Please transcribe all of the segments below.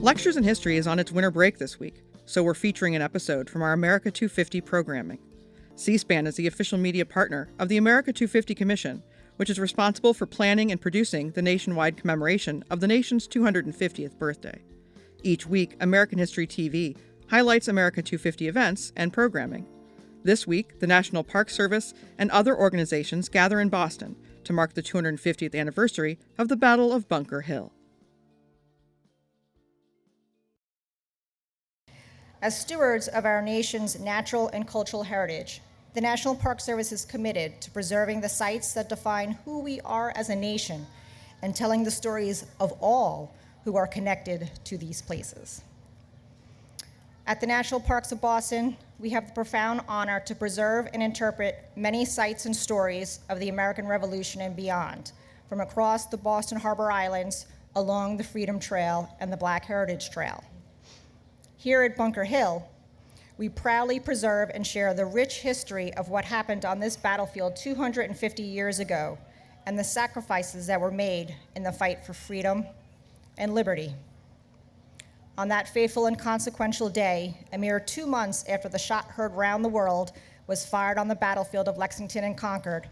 Lectures in History is on its winter break this week, so we're featuring an episode from our America 250 programming. C-SPAN is the official media partner of the America 250 Commission, which is responsible for planning and producing the nationwide commemoration of the nation's 250th birthday. Each week, American History TV highlights America 250 events and programming. This week, the National Park Service and other organizations gather in Boston to mark the 250th anniversary of the Battle of Bunker Hill. As stewards of our nation's natural and cultural heritage, the National Park Service is committed to preserving the sites that define who we are as a nation and telling the stories of all who are connected to these places. At the National Parks of Boston, we have the profound honor to preserve and interpret many sites and stories of the American Revolution and beyond, from across the Boston Harbor Islands, along the Freedom Trail and the Black Heritage Trail. Here at Bunker Hill, we proudly preserve and share the rich history of what happened on this battlefield 250 years ago and the sacrifices that were made in the fight for freedom and liberty. On that fateful and consequential day, a mere 2 months after the shot heard round the world was fired on the battlefield of Lexington and Concord,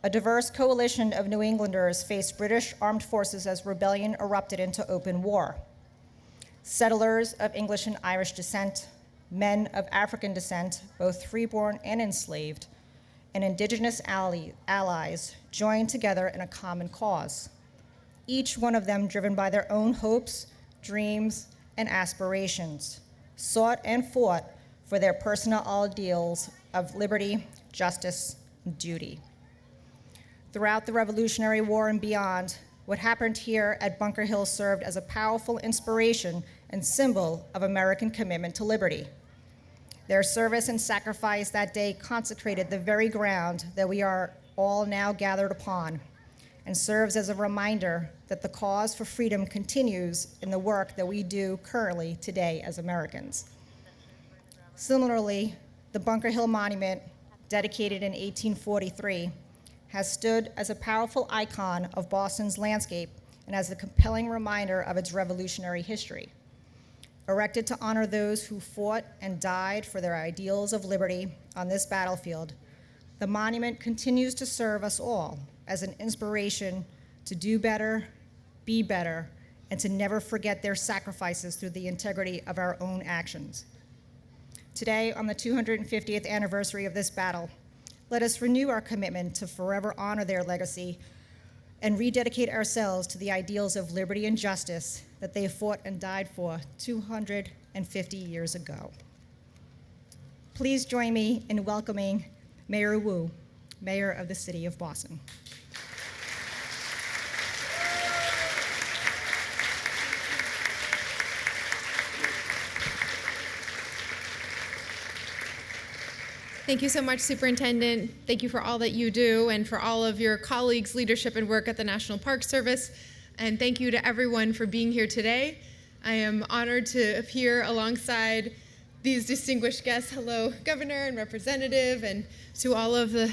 a diverse coalition of New Englanders faced British armed forces as rebellion erupted into open war. Settlers of English and Irish descent, men of African descent, both freeborn and enslaved, and indigenous allies joined together in a common cause, each one of them driven by their own hopes, dreams, and aspirations, sought and fought for their personal ideals of liberty, justice, and duty. Throughout the Revolutionary War and beyond, what happened here at Bunker Hill served as a powerful inspiration and symbol of American commitment to liberty. Their service and sacrifice that day consecrated the very ground that we are all now gathered upon, and serves as a reminder that the cause for freedom continues in the work that we do currently today as Americans. Similarly, the Bunker Hill Monument, dedicated in 1843, has stood as a powerful icon of Boston's landscape and as a compelling reminder of its revolutionary history. Erected to honor those who fought and died for their ideals of liberty on this battlefield, the monument continues to serve us all as an inspiration to do better, be better, and to never forget their sacrifices through the integrity of our own actions. Today, on the 250th anniversary of this battle, let us renew our commitment to forever honor their legacy and rededicate ourselves to the ideals of liberty and justice that they fought and died for 250 years ago. Please join me in welcoming Mayor Wu, Mayor of the City of Boston. Thank you so much, Superintendent. Thank you for all that you do and for all of your colleagues' leadership and work at the National Park Service. And thank you to everyone for being here today. I am honored to appear alongside these distinguished guests. Hello, Governor and Representative, and to all of the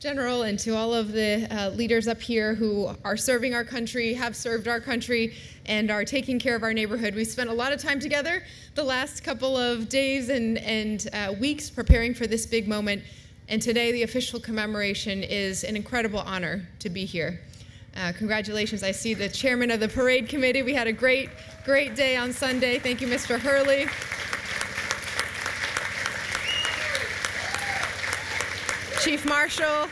General and to all of the leaders up here who are serving our country, have served our country, and are taking care of our neighborhood. We spent a lot of time together the last couple of days and weeks preparing for this big moment, and today the official commemoration is an incredible honor to be here. Congratulations. I see the chairman of the parade committee. We had a great day on Sunday. Thank you, Mr. Hurley. Chief Marshal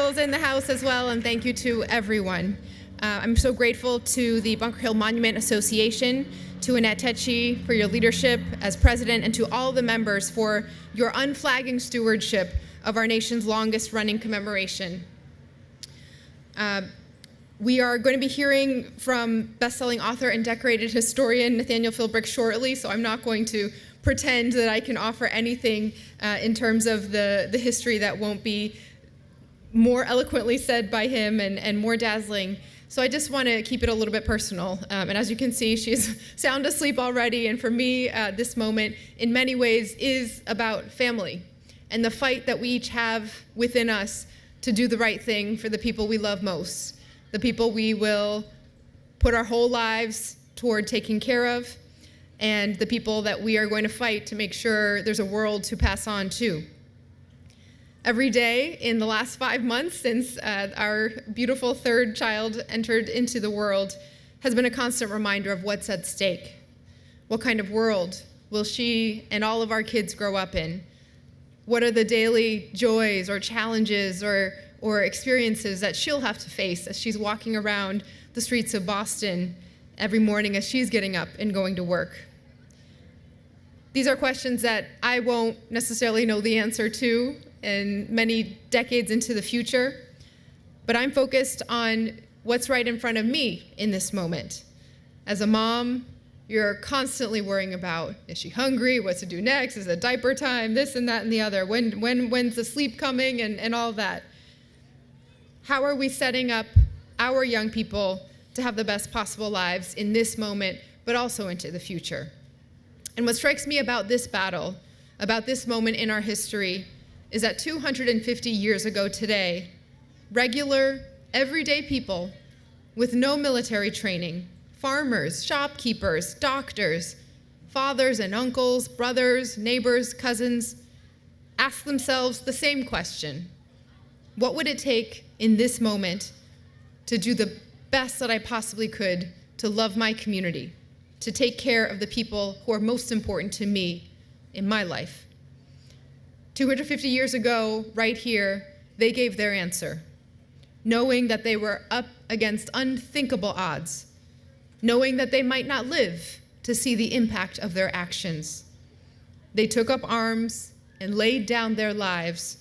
is in the house as well, and thank you to everyone. I'm so grateful to the Bunker Hill Monument Association, to Annette Tecci for your leadership as president, and to all the members for your unflagging stewardship of our nation's longest running commemoration. We are going to be hearing from best-selling author and decorated historian Nathaniel Philbrick shortly, so I'm not going to pretend that I can offer anything in terms of the history that won't be more eloquently said by him and more dazzling. So I just want to keep it a little bit personal. And as you can see, she's sound asleep already. And for me, this moment, in many ways, is about family and the fight that we each have within us to do the right thing for the people we love most, the people we will put our whole lives toward taking care of, and the people that we are going to fight to make sure there's a world to pass on to. Every day in the last 5 months since our beautiful third child entered into the world has been a constant reminder of what's at stake. What kind of world will she and all of our kids grow up in? What are the daily joys or challenges or experiences that she'll have to face as she's walking around the streets of Boston every morning as she's getting up and going to work? These are questions that I won't necessarily know the answer to in many decades into the future, but I'm focused on what's right in front of me in this moment. As a mom, you're constantly worrying about, is she hungry? What's to do next? Is it diaper time? This and that and the other. When's the sleep coming and all that? How are we setting up our young people to have the best possible lives in this moment, but also into the future? And what strikes me about this battle, about this moment in our history, is that 250 years ago today, regular, everyday people with no military training, farmers, shopkeepers, doctors, fathers and uncles, brothers, neighbors, cousins, asked themselves the same question. What would it take in this moment to do the best that I possibly could to love my community, to take care of the people who are most important to me in my life? 250 years ago, right here, they gave their answer, knowing that they were up against unthinkable odds, knowing that they might not live to see the impact of their actions. They took up arms and laid down their lives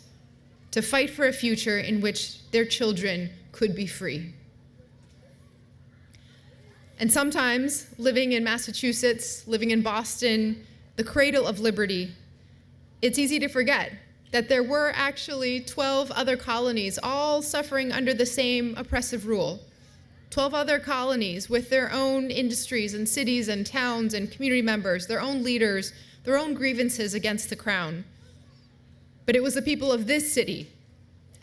to fight for a future in which their children could be free. And sometimes, living in Massachusetts, living in Boston, the cradle of liberty, it's easy to forget that there were actually 12 other colonies all suffering under the same oppressive rule. 12 other colonies with their own industries and cities and towns and community members, their own leaders, their own grievances against the crown. But it was the people of this city,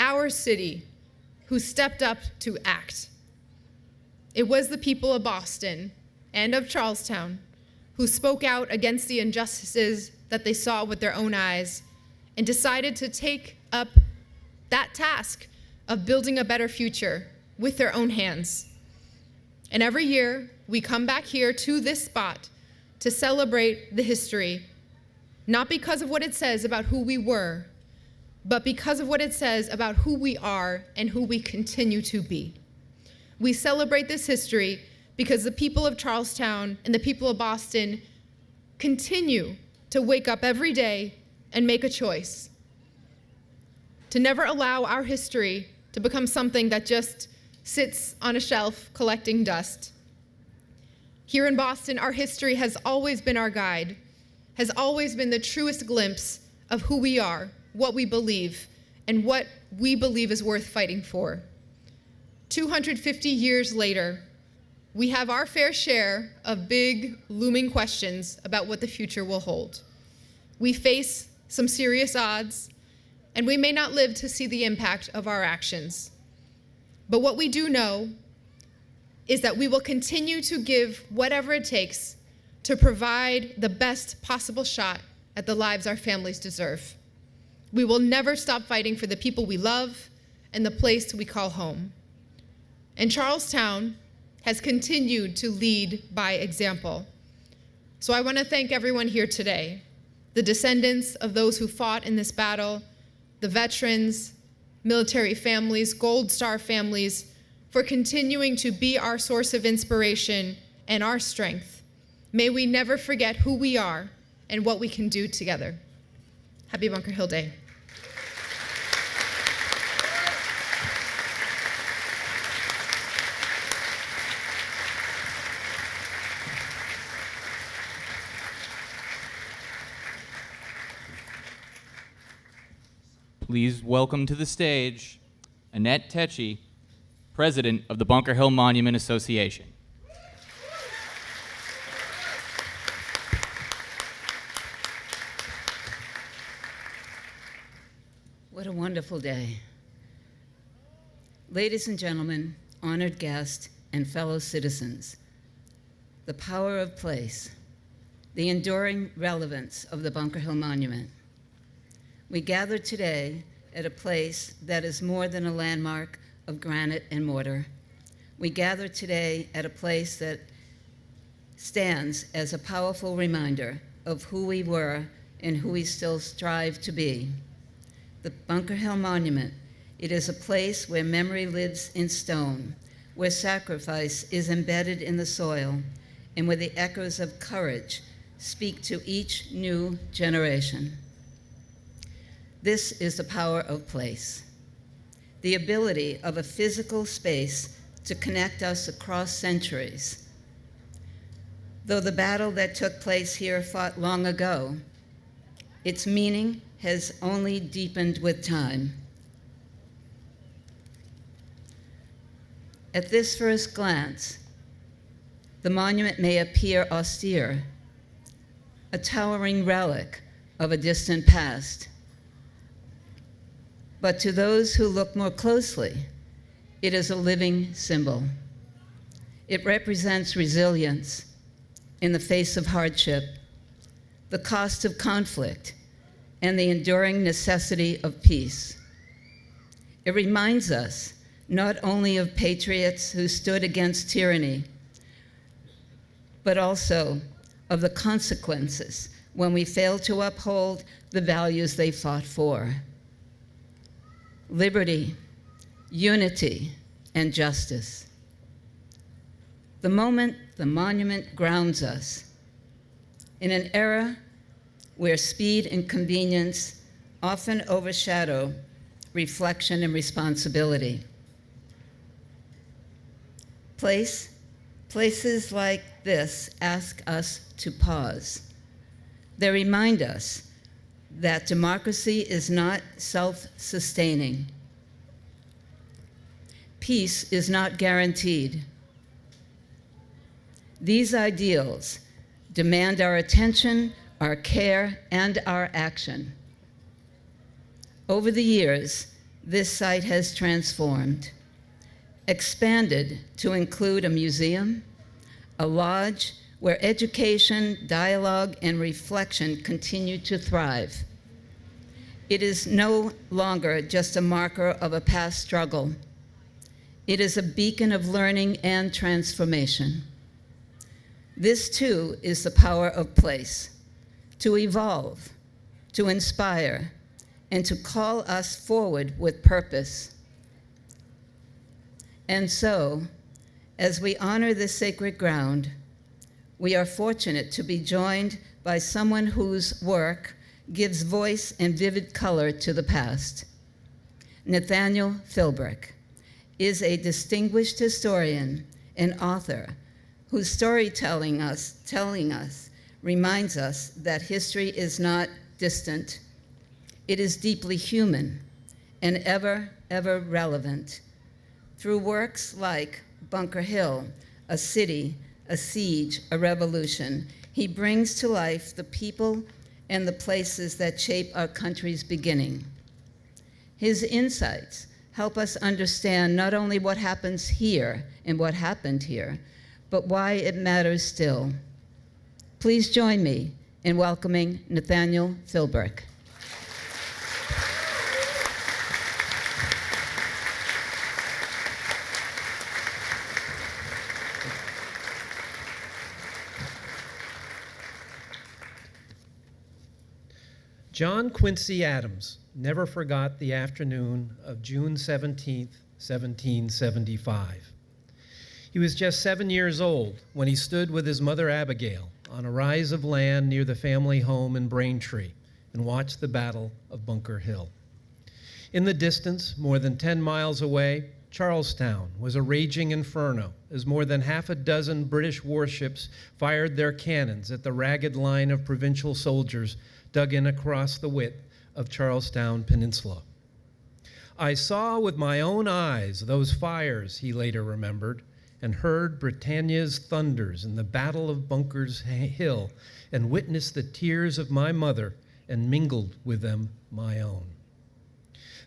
our city, who stepped up to act. It was the people of Boston and of Charlestown who spoke out against the injustices that they saw with their own eyes and decided to take up that task of building a better future with their own hands. And every year, we come back here to this spot to celebrate the history, not because of what it says about who we were, but because of what it says about who we are and who we continue to be. We celebrate this history because the people of Charlestown and the people of Boston continue to wake up every day and make a choice to never allow our history to become something that just sits on a shelf collecting dust. Here in Boston, our history has always been our guide, has always been the truest glimpse of who we are, what we believe, and what we believe is worth fighting for. 250 years later, we have our fair share of big, looming questions about what the future will hold. We face some serious odds, and we may not live to see the impact of our actions. But what we do know is that we will continue to give whatever it takes to provide the best possible shot at the lives our families deserve. We will never stop fighting for the people we love and the place we call home. And Charlestown has continued to lead by example. So I want to thank everyone here today, the descendants of those who fought in this battle, the veterans, military families, Gold Star families, for continuing to be our source of inspiration and our strength. May we never forget who we are and what we can do together. Happy Bunker Hill Day. Please welcome to the stage Annette Tecci, President of the Bunker Hill Monument Association. What a wonderful day. Ladies and gentlemen, honored guests, and fellow citizens, the power of place, the enduring relevance of the Bunker Hill Monument. We gather today at a place that is more than a landmark of granite and mortar. We gather today at a place that stands as a powerful reminder of who we were and who we still strive to be. The Bunker Hill Monument, it is a place where memory lives in stone, where sacrifice is embedded in the soil, and where the echoes of courage speak to each new generation. This is the power of place, the ability of a physical space to connect us across centuries. Though the battle that took place here fought long ago, its meaning has only deepened with time. At this first glance, the monument may appear austere, a towering relic of a distant past. But to those who look more closely, it is a living symbol. It represents resilience in the face of hardship, the cost of conflict, and the enduring necessity of peace. It reminds us not only of patriots who stood against tyranny, but also of the consequences when we fail to uphold the values they fought for: liberty, unity, and justice. The monument grounds us in an era where speed and convenience often overshadow reflection and responsibility. Places like this ask us to pause. They remind us that democracy is not self-sustaining. Peace is not guaranteed. These ideals demand our attention, our care, and our action. Over the years, this site has transformed, expanded to include a museum, a lodge where education, dialogue, and reflection continue to thrive. It is no longer just a marker of a past struggle. It is a beacon of learning and transformation. This too is the power of place, to evolve, to inspire, and to call us forward with purpose. And so, as we honor this sacred ground, we are fortunate to be joined by someone whose work gives voice and vivid color to the past. Nathaniel Philbrick is a distinguished historian and author whose storytelling reminds us that history is not distant. It is deeply human and ever, ever relevant. Through works like Bunker Hill, A City, A Siege, A Revolution, he brings to life the people and the places that shape our country's beginning. His insights help us understand not only what happens here and what happened here, but why it matters still. Please join me in welcoming Nathaniel Philbrick. John Quincy Adams never forgot the afternoon of June 17, 1775. He was just 7 years old when he stood with his mother Abigail on a rise of land near the family home in Braintree and watched the Battle of Bunker Hill. In the distance, more than 10 miles away, Charlestown was a raging inferno as more than half a dozen British warships fired their cannons at the ragged line of provincial soldiers dug in across the width of Charlestown Peninsula. I saw with my own eyes those fires, he later remembered, and heard Britannia's thunders in the Battle of Bunker Hill, and witnessed the tears of my mother and mingled with them my own.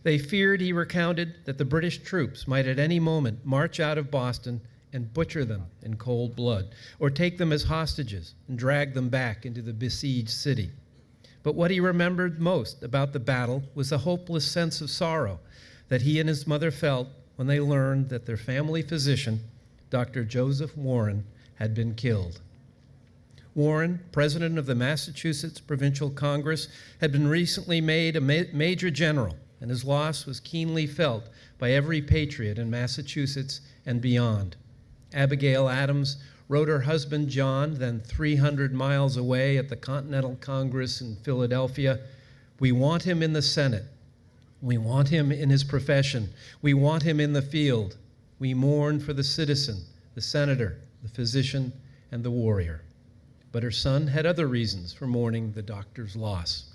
They feared, he recounted, that the British troops might at any moment march out of Boston and butcher them in cold blood, or take them as hostages and drag them back into the besieged city. But what he remembered most about the battle was the hopeless sense of sorrow that he and his mother felt when they learned that their family physician, Dr. Joseph Warren, had been killed. Warren, president of the Massachusetts Provincial Congress, had been recently made a major general, and his loss was keenly felt by every patriot in Massachusetts and beyond. Abigail Adams wrote her husband John, then 300 miles away at the Continental Congress in Philadelphia, "We want him in the Senate. We want him in his profession. We want him in the field. We mourn for the citizen, the senator, the physician, and the warrior." But her son had other reasons for mourning the doctor's loss.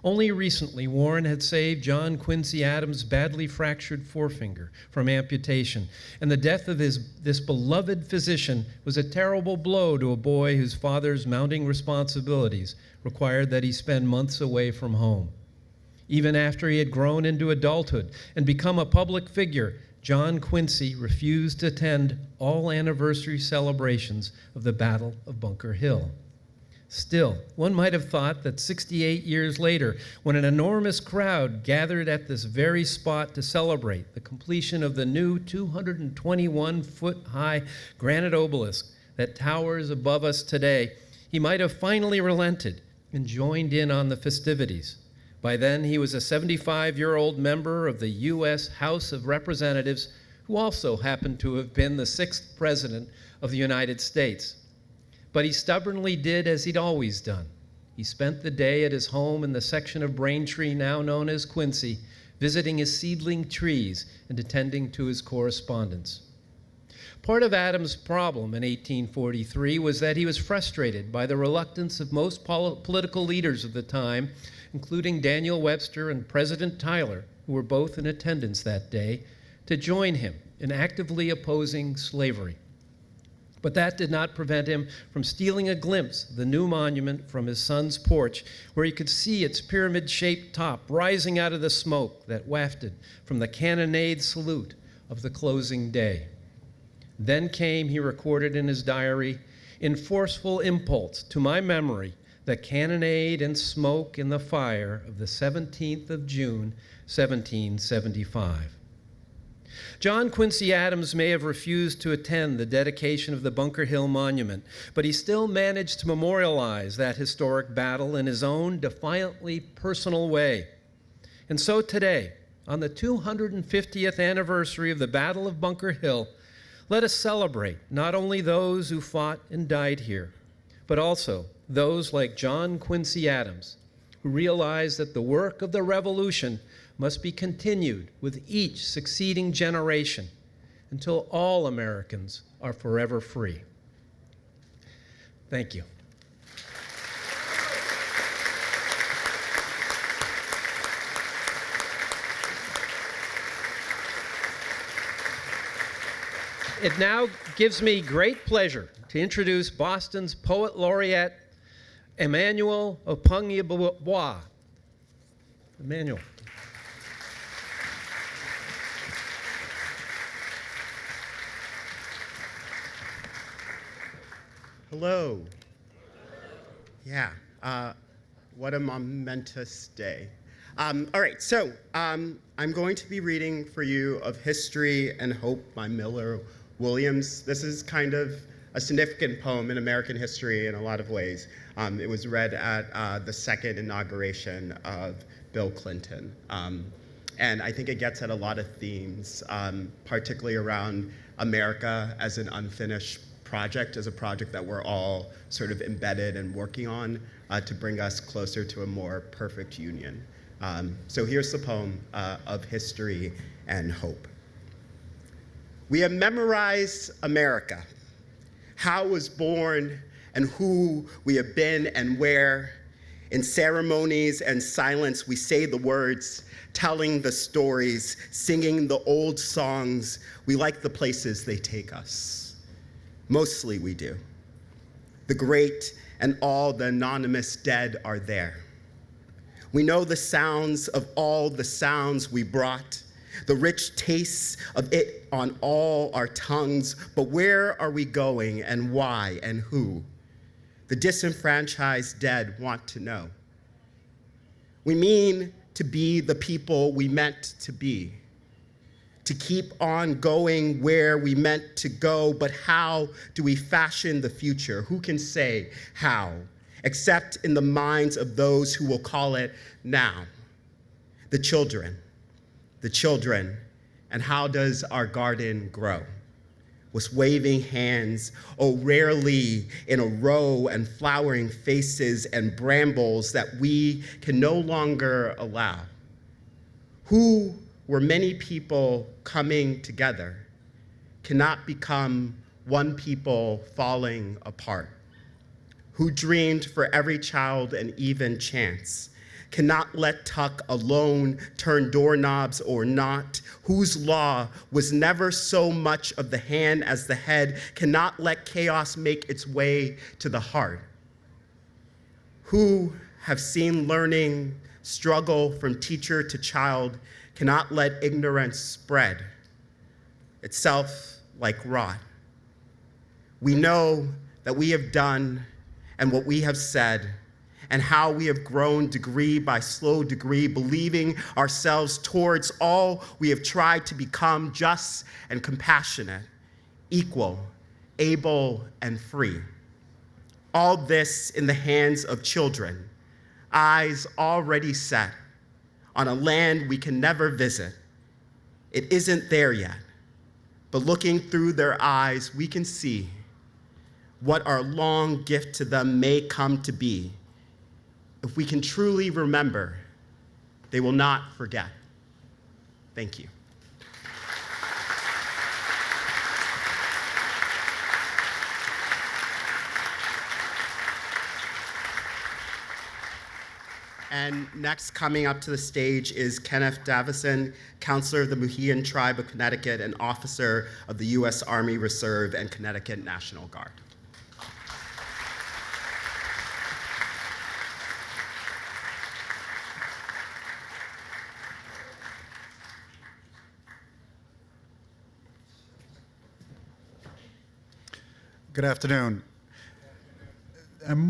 Only recently, Warren had saved John Quincy Adams' badly fractured forefinger from amputation, and the death of this beloved physician was a terrible blow to a boy whose father's mounting responsibilities required that he spend months away from home. Even after he had grown into adulthood and become a public figure, John Quincy refused to attend all anniversary celebrations of the Battle of Bunker Hill. Still, one might have thought that 68 years later, when an enormous crowd gathered at this very spot to celebrate the completion of the new 221-foot-high granite obelisk that towers above us today, he might have finally relented and joined in on the festivities. By then, he was a 75-year-old member of the U.S. House of Representatives, who also happened to have been the 6th President of the United States. But he stubbornly did as he'd always done. He spent the day at his home in the section of Braintree now known as Quincy, visiting his seedling trees and attending to his correspondence. Part of Adams' problem in 1843 was that he was frustrated by the reluctance of most political leaders of the time, including Daniel Webster and President Tyler, who were both in attendance that day, to join him in actively opposing slavery. But that did not prevent him from stealing a glimpse of the new monument from his son's porch, where he could see its pyramid-shaped top rising out of the smoke that wafted from the cannonade salute of the closing day. Then came, he recorded in his diary, in forceful impulse to my memory, the cannonade and smoke in the fire of the 17th of June, 1775. John Quincy Adams may have refused to attend the dedication of the Bunker Hill Monument, but he still managed to memorialize that historic battle in his own defiantly personal way. And so today, on the 250th anniversary of the Battle of Bunker Hill, let us celebrate not only those who fought and died here, but also those like John Quincy Adams, who realized that the work of the Revolution must be continued with each succeeding generation until all Americans are forever free. Thank you. It now gives me great pleasure to introduce Boston's Poet Laureate, Emmanuel Opunyabois. Emmanuel. Hello. Yeah, what a momentous day. All right, so I'm going to be reading for you of History and Hope by Miller Williams. This is kind of a significant poem in American history in a lot of ways. It was read at the second inauguration of Bill Clinton. And I think it gets at a lot of themes, particularly around America as an unfinished project, as a project that we're all sort of embedded and working on to bring us closer to a more perfect union. So here's the poem of History and Hope. We have memorized America, how it was born and who we have been and where. In ceremonies and silence, we say the words, telling the stories, singing the old songs. We like the places they take us. Mostly we do. The great and all the anonymous dead are there. We know the sounds of all the sounds we brought, the rich tastes of it on all our tongues, but where are we going and why and who? The disenfranchised dead want to know. We mean to be the people we meant to be, to keep on going where we meant to go, but how do we fashion the future? Who can say how, except in the minds of those who will call it now? The children, and how does our garden grow? With waving hands, oh, rarely in a row, and flowering faces and brambles that we can no longer allow. Who were many people coming together cannot become one people falling apart. Who dreamed for every child an even chance cannot let tuck alone turn doorknobs or not, whose law was never so much of the hand as the head, cannot let chaos make its way to the heart. Who have seen learning struggle from teacher to child cannot let ignorance spread itself like rot. We know that we have done and what we have said, and how we have grown degree by slow degree, believing ourselves towards all we have tried to become, just and compassionate, equal, able, and free. All this in the hands of children, eyes already set on a land we can never visit. It isn't there yet, but looking through their eyes, we can see what our long gift to them may come to be. If we can truly remember, they will not forget. Thank you. And next, coming up to the stage is Kenneth Davison, counselor of the Mohegan Tribe of Connecticut and officer of the U.S. Army Reserve and Connecticut National Guard. Good afternoon. I'm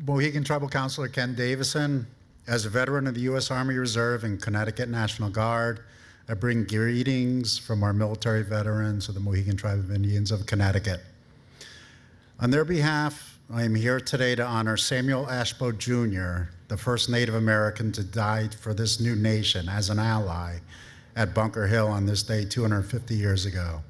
Mohegan Tribal Counselor Ken Davison. As a veteran of the U.S. Army Reserve and Connecticut National Guard, I bring greetings from our military veterans of the Mohegan Tribe of Indians of Connecticut. On their behalf, I am here today to honor Samuel Ashbow Jr., the first Native American to die for this new nation as an ally at Bunker Hill on this day 250 years ago.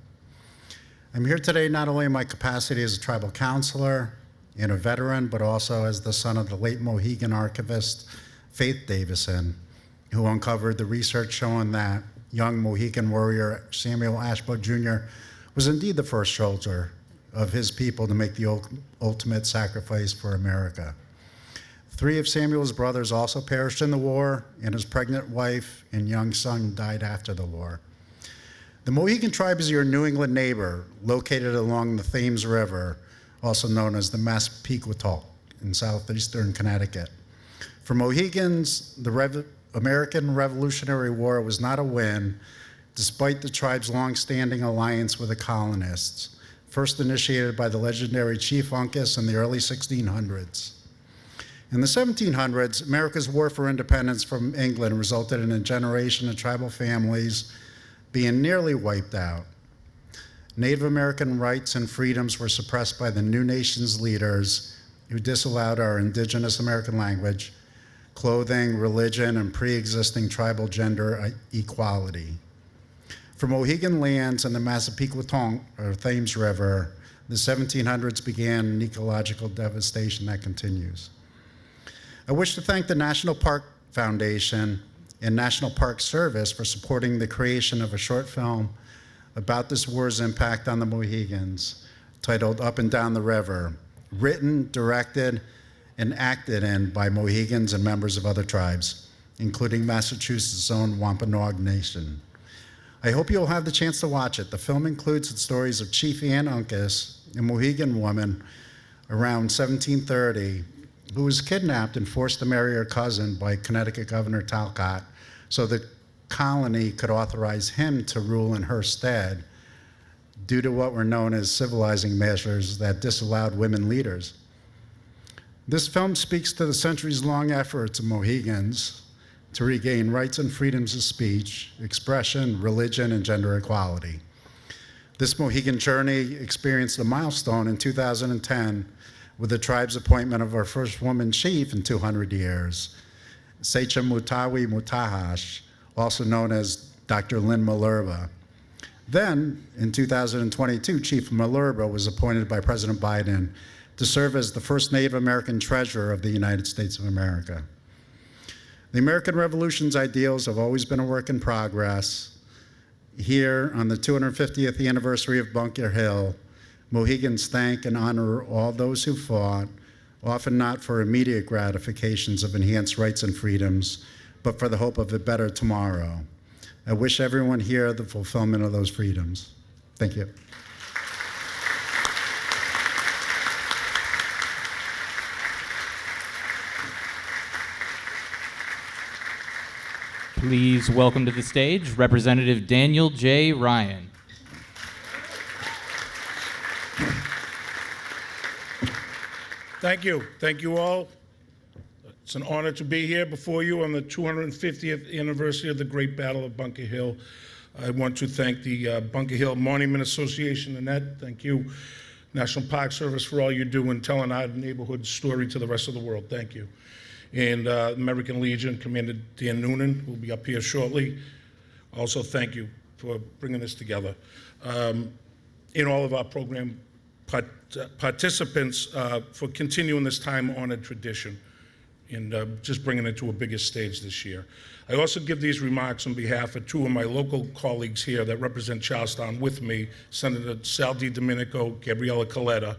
I'm here today not only in my capacity as a tribal counselor and a veteran, but also as the son of the late Mohegan archivist, Faith Davison, who uncovered the research showing that young Mohegan warrior Samuel Ashbow Jr. was indeed the first soldier of his people to make the ultimate sacrifice for America. 3 of Samuel's brothers also perished in the war, and his pregnant wife and young son died after the war. The Mohegan tribe is your New England neighbor, located along the Thames River, also known as the Massapequa in southeastern Connecticut. For Mohegans, the American Revolutionary War was not a win, despite the tribe's long-standing alliance with the colonists, first initiated by the legendary Chief Uncas in the early 1600s. In the 1700s, America's war for independence from England resulted in a generation of tribal families being nearly wiped out. Native American rights and freedoms were suppressed by the new nation's leaders who disallowed our indigenous American language, clothing, religion, and pre-existing tribal gender equality. For Mohegan lands and the Massapequa or Thames River, the 1700s began an ecological devastation that continues. I wish to thank the National Park Foundation and National Park Service for supporting the creation of a short film about this war's impact on the Mohegans, titled Up and Down the River, written, directed, and acted in by Mohegans and members of other tribes, including Massachusetts' own Wampanoag Nation. I hope you'll have the chance to watch it. The film includes the stories of Chief Ann Uncas, a Mohegan woman around 1730, who was kidnapped and forced to marry her cousin by Connecticut Governor Talcott so that colony could authorize him to rule in her stead due to what were known as civilizing measures that disallowed women leaders. This film speaks to the centuries-long efforts of Mohegans to regain rights and freedoms of speech, expression, religion, and gender equality. This Mohegan journey experienced a milestone in 2010 with the tribe's appointment of our first woman chief in 200 years, Secha Mutawi Mutahash, also known as Dr. Lynn Malerba. Then, in 2022, Chief Malerba was appointed by President Biden to serve as the first Native American treasurer of the United States of America. The American Revolution's ideals have always been a work in progress. Here, on the 250th anniversary of Bunker Hill, Mohegans thank and honor all those who fought, often not for immediate gratifications of enhanced rights and freedoms, but for the hope of a better tomorrow. I wish everyone here the fulfillment of those freedoms. Thank you. Please welcome to the stage Representative Daniel J. Ryan. Thank you. Thank you all. It's an honor to be here before you on the 250th anniversary of the Great Battle of Bunker Hill. I want to thank the Bunker Hill Monument Association, Annette. Thank you, National Park Service, for all you do in telling our neighborhood story to the rest of the world. Thank you. And American Legion, Commander Dan Noonan will be up here shortly. Also, thank you for bringing this together. In all of our program participants for continuing this time-honored tradition and just bringing it to a bigger stage this year. I also give these remarks on behalf of two of my local colleagues here that represent Charlestown with me, Senator Sal DiDomenico, Gabriella Coletta.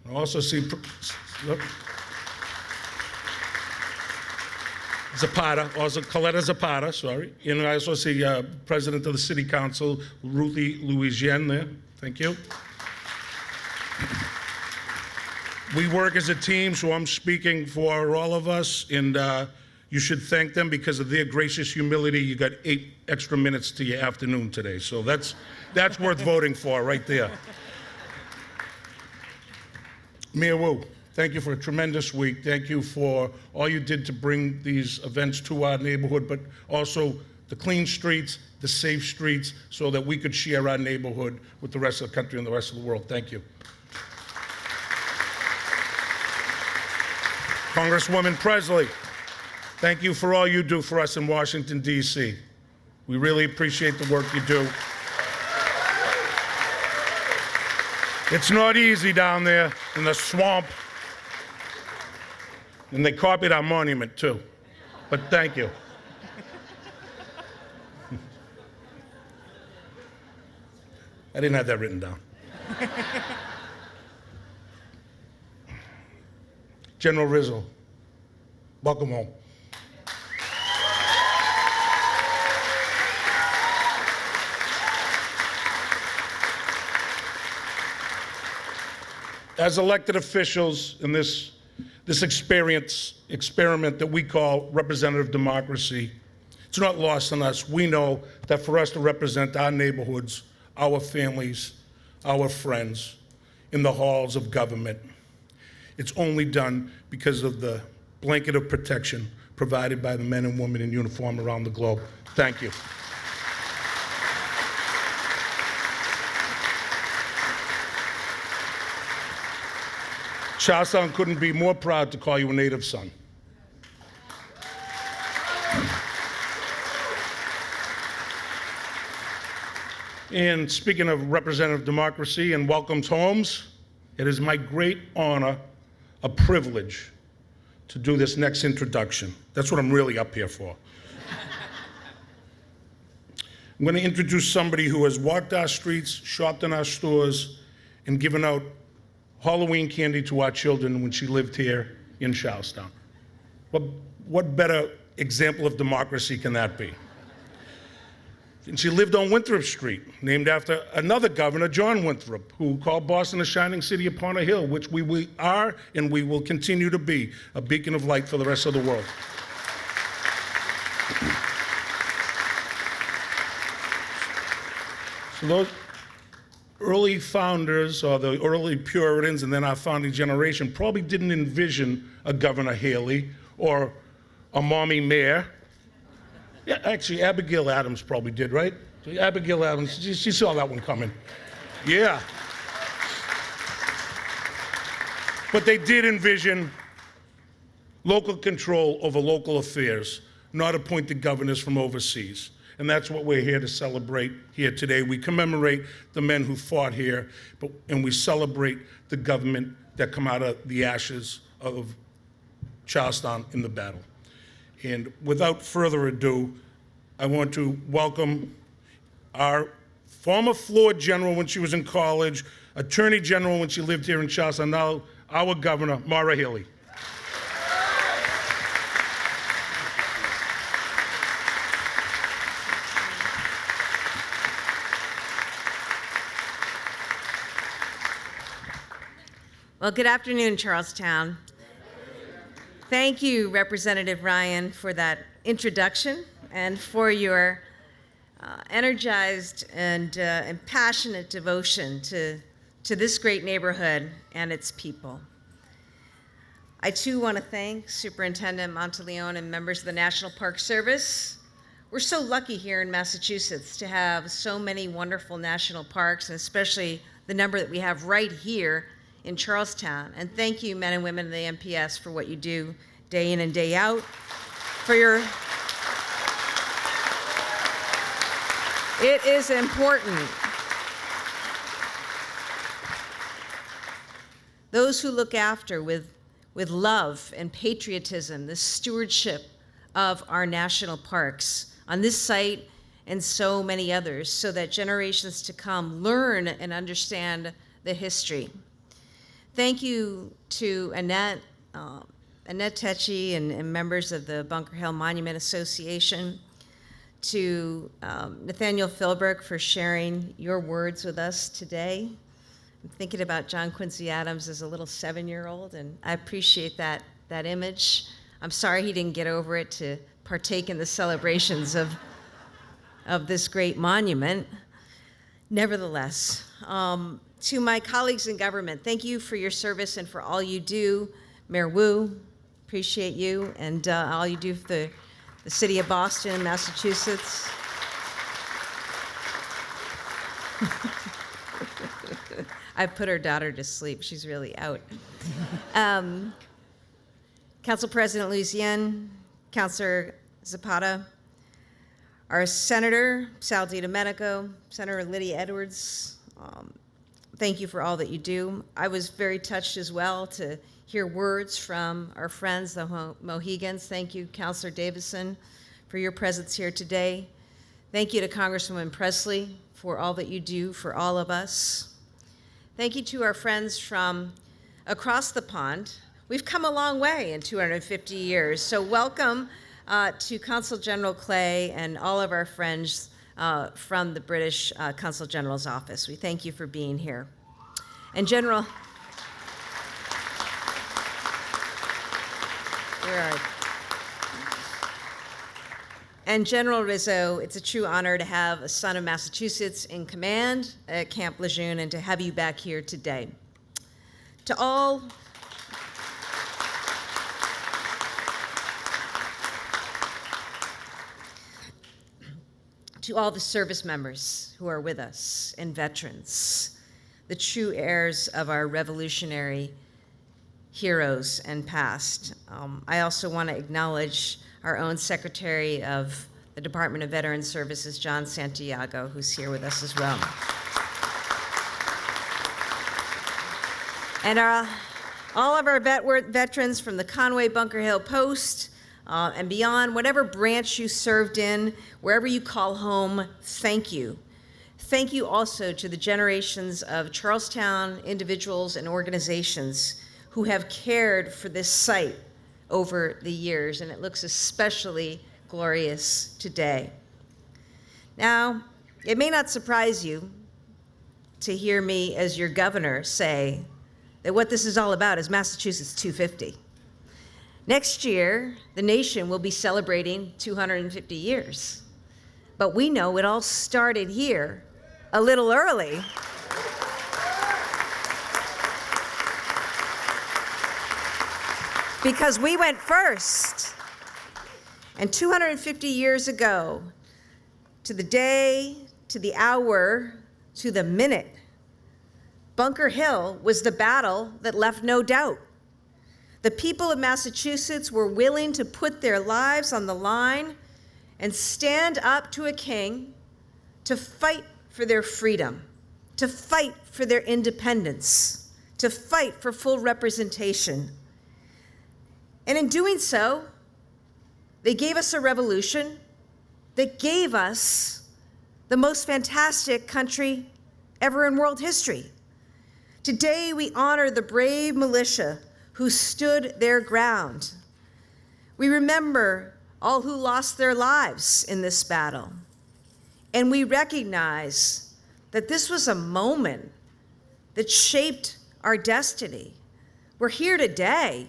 I also see Zapata, also Coletta Zapata, sorry. And I also see President of the City Council, Ruthie Louisiane there. Thank you. We work as a team, so I'm speaking for all of us, and you should thank them because of their gracious humility. You got 8 extra minutes to your afternoon today, so that's worth voting for right there. Mayor Wu, thank you for a tremendous week. Thank you for all you did to bring these events to our neighborhood, but also the clean streets, the safe streets, so that we could share our neighborhood with the rest of the country and the rest of the world. Thank you. Congresswoman Presley, thank you for all you do for us in Washington, D.C. We really appreciate the work you do. It's not easy down there in the swamp. And they copied our monument, too. But thank you. I didn't have that written down. General Rizzo, welcome home. As elected officials in this experiment that we call representative democracy, it's not lost on us. We know that for us to represent our neighborhoods, our families, our friends in the halls of government, it's only done because of the blanket of protection provided by the men and women in uniform around the globe. Thank you. Charlestown couldn't be more proud to call you a native son. And speaking of representative democracy and welcomes homes, it is my great honor, a privilege, to do this next introduction. That's what I'm really up here for. I'm going to introduce somebody who has walked our streets, shopped in our stores, and given out Halloween candy to our children when she lived here in Charlestown. What better example of democracy can that be? And she lived on Winthrop Street, named after another governor, John Winthrop, who called Boston a shining city upon a hill, which we are and we will continue to be, a beacon of light for the rest of the world. So those early founders, or the early Puritans, and then our founding generation, probably didn't envision a Governor Haley or a mommy mayor. Yeah, actually, Abigail Adams probably did, right? Abigail Adams, she saw that one coming. Yeah. But they did envision local control over local affairs, not appointed governors from overseas. And that's what we're here to celebrate here today. We commemorate the men who fought here, and we celebrate the government that come out of the ashes of Charlestown in the battle. And without further ado, I want to welcome our former floor general when she was in college, attorney general when she lived here in Charlestown, now our governor, Maura Healey. Well, good afternoon, Charlestown. Thank you, Representative Ryan, for that introduction and for your energized and passionate devotion to this great neighborhood and its people. I too want to thank Superintendent Monteleone and members of the National Park Service. We're so lucky here in Massachusetts to have so many wonderful national parks, and especially the number that we have right here in Charlestown. And thank you, men and women of the MPS, for what you do day in and day out, for your, it is important. Those who look after with love and patriotism the stewardship of our national parks on this site and so many others, so that generations to come learn and understand the history. Thank you to Annette Tecci and members of the Bunker Hill Monument Association, to Nathaniel Philbrook for sharing your words with us today. I'm thinking about John Quincy Adams as a little 7-year-old, and I appreciate that image. I'm sorry he didn't get over it to partake in the celebrations of this great monument. Nevertheless, to my colleagues in government, thank you for your service and for all you do. Mayor Wu, appreciate you, and all you do for the city of Boston, Massachusetts. I put her daughter to sleep. She's really out. Council President Lucien, Councilor Zapata, our Senator, Sal DiDomenico, Senator Lydia Edwards, thank you for all that you do. I was very touched as well to hear words from our friends, the Mohegans. Thank you, Councilor Davison, for your presence here today. Thank you to Congresswoman Presley for all that you do for all of us. Thank you to our friends from across the pond. We've come a long way in 250 years, so welcome to Consul General Clay and all of our friends from the British Consul General's office. We thank you for being here. And General, where are you? And General Rizzo, it's a true honor to have a son of Massachusetts in command at Camp Lejeune and to have you back here today. To all the service members who are with us and veterans, the true heirs of our revolutionary heroes and past. I also want to acknowledge our own Secretary of the Department of Veterans Services, John Santiago, who's here with us as well. And all of our veterans from the Conway Bunker Hill Post and beyond, whatever branch you served in, wherever you call home, thank you. Thank you also to the generations of Charlestown individuals and organizations who have cared for this site over the years, and it looks especially glorious today. Now, it may not surprise you to hear me as your governor say that what this is all about is Massachusetts 250. Next year, the nation will be celebrating 250 years. But we know it all started here a little early. Because we went first. And 250 years ago, to the day, to the hour, to the minute, Bunker Hill was the battle that left no doubt. The people of Massachusetts were willing to put their lives on the line and stand up to a king to fight for their freedom, to fight for their independence, to fight for full representation. And in doing so, they gave us a revolution that gave us the most fantastic country ever in world history. Today, we honor the brave militia who stood their ground. We remember all who lost their lives in this battle. And we recognize that this was a moment that shaped our destiny. We're here today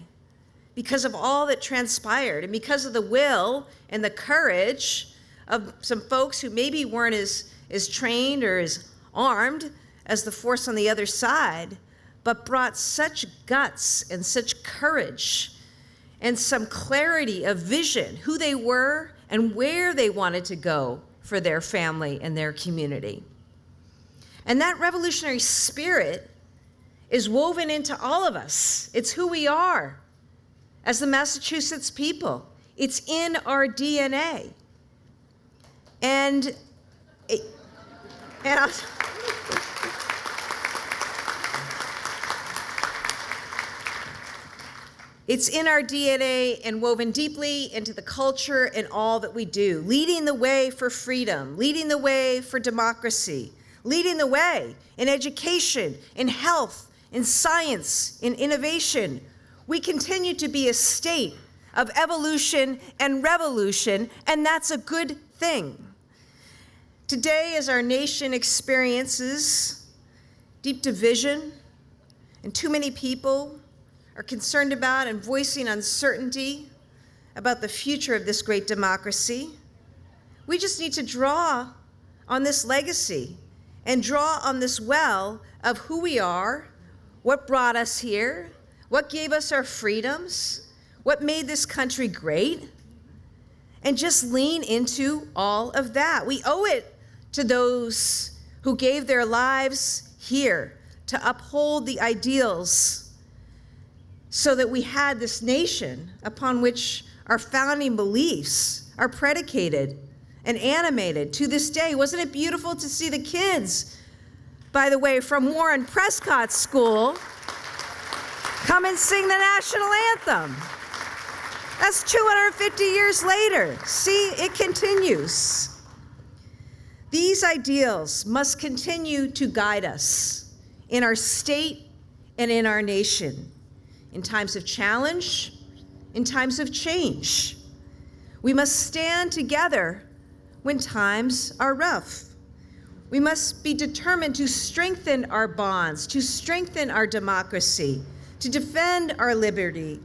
because of all that transpired and because of the will and the courage of some folks who maybe weren't as trained or as armed as the force on the other side, but brought such guts and such courage and some clarity of vision, who they were and where they wanted to go for their family and their community. And that revolutionary spirit is woven into all of us. It's who we are as the Massachusetts people. It's in our DNA. It's in our DNA and woven deeply into the culture and all that we do, leading the way for freedom, leading the way for democracy, leading the way in education, in health, in science, in innovation. We continue to be a state of evolution and revolution, and that's a good thing. Today, as our nation experiences deep division, and too many people are concerned about and voicing uncertainty about the future of this great democracy, we just need to draw on this legacy and draw on this well of who we are, what brought us here, what gave us our freedoms, what made this country great, and just lean into all of that. We owe it to those who gave their lives here to uphold the ideals so that we had this nation upon which our founding beliefs are predicated and animated to this day. Wasn't it beautiful to see the kids, by the way, from Warren Prescott's school come and sing the national anthem? That's 250 years later. See, it continues. These ideals must continue to guide us in our state and in our nation, in times of challenge, in times of change. We must stand together when times are rough. We must be determined to strengthen our bonds, to strengthen our democracy, to defend our liberty,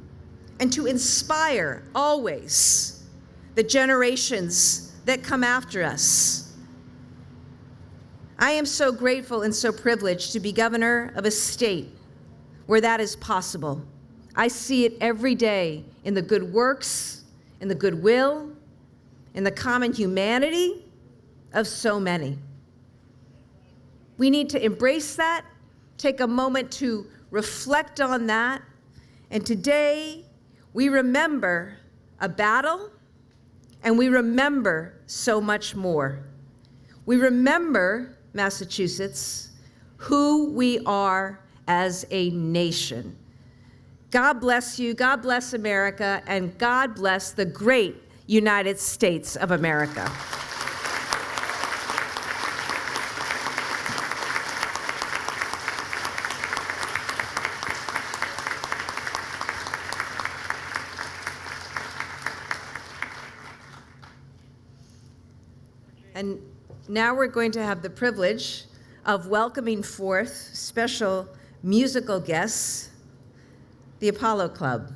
and to inspire always the generations that come after us. I am so grateful and so privileged to be governor of a state where that is possible. I see it every day in the good works, in the goodwill, in the common humanity of so many. We need to embrace that, take a moment to reflect on that, and today we remember a battle, and we remember so much more. We remember, Massachusetts, who we are as a nation. God bless you, God bless America, and God bless the great United States of America. And now we're going to have the privilege of welcoming forth special musical guests, the Apollo Club.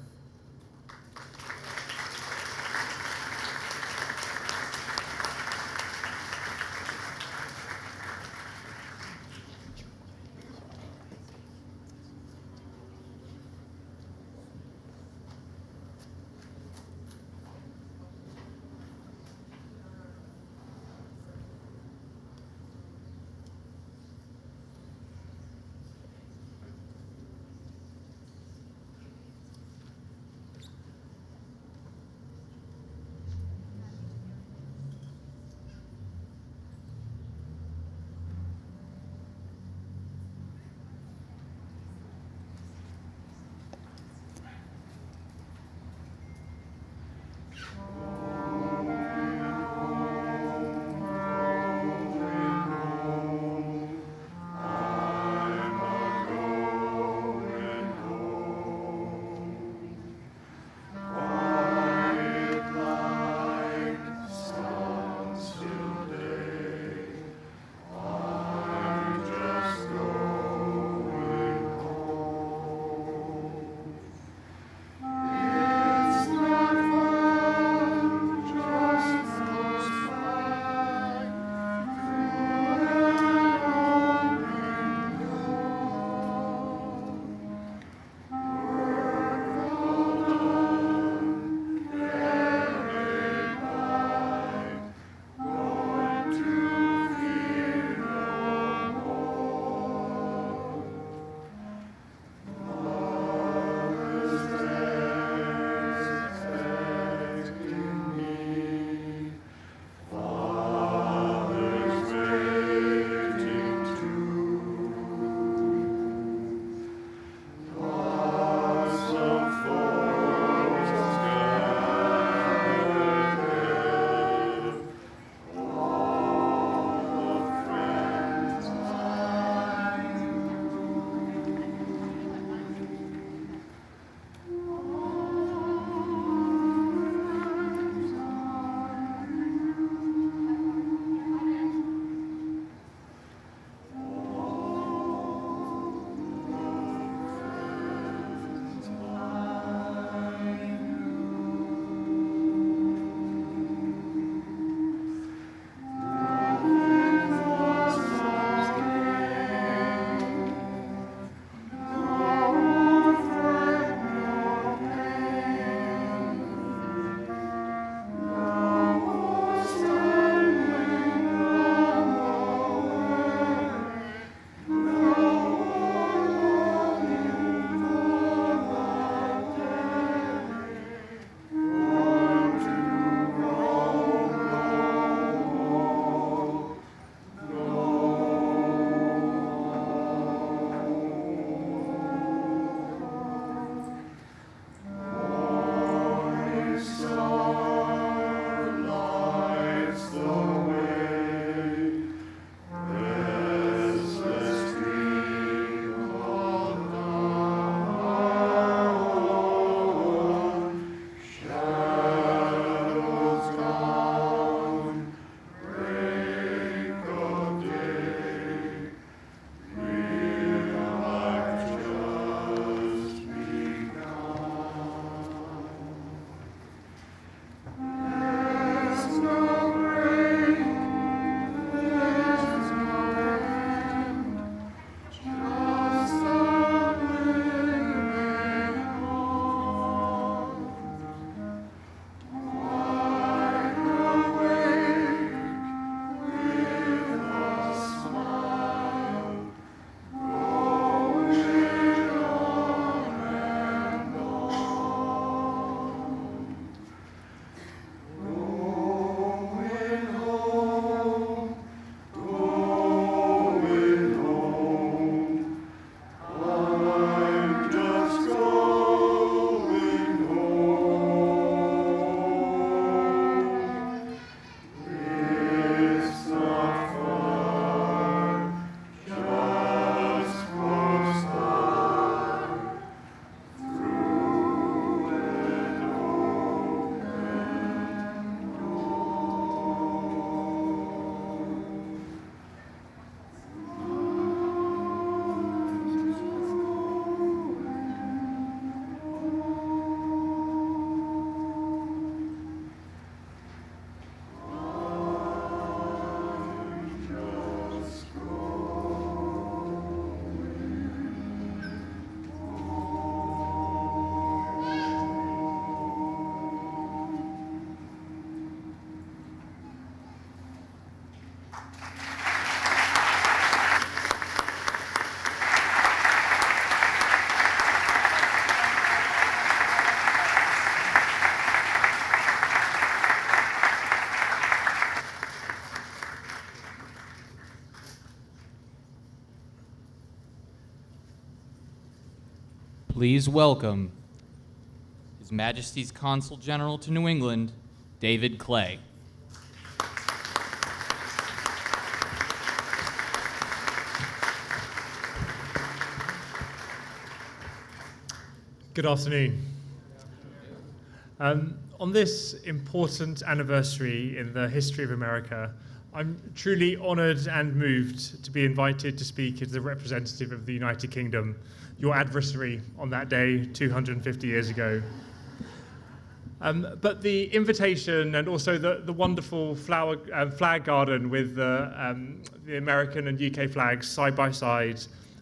Please welcome His Majesty's Consul General to New England, David Clay. Good afternoon. On this important anniversary in the history of America, I'm truly honoured and moved to be invited to speak as the representative of the United Kingdom, your adversary on that day 250 years ago. But the invitation and also the wonderful flag garden with the American and UK flags side by side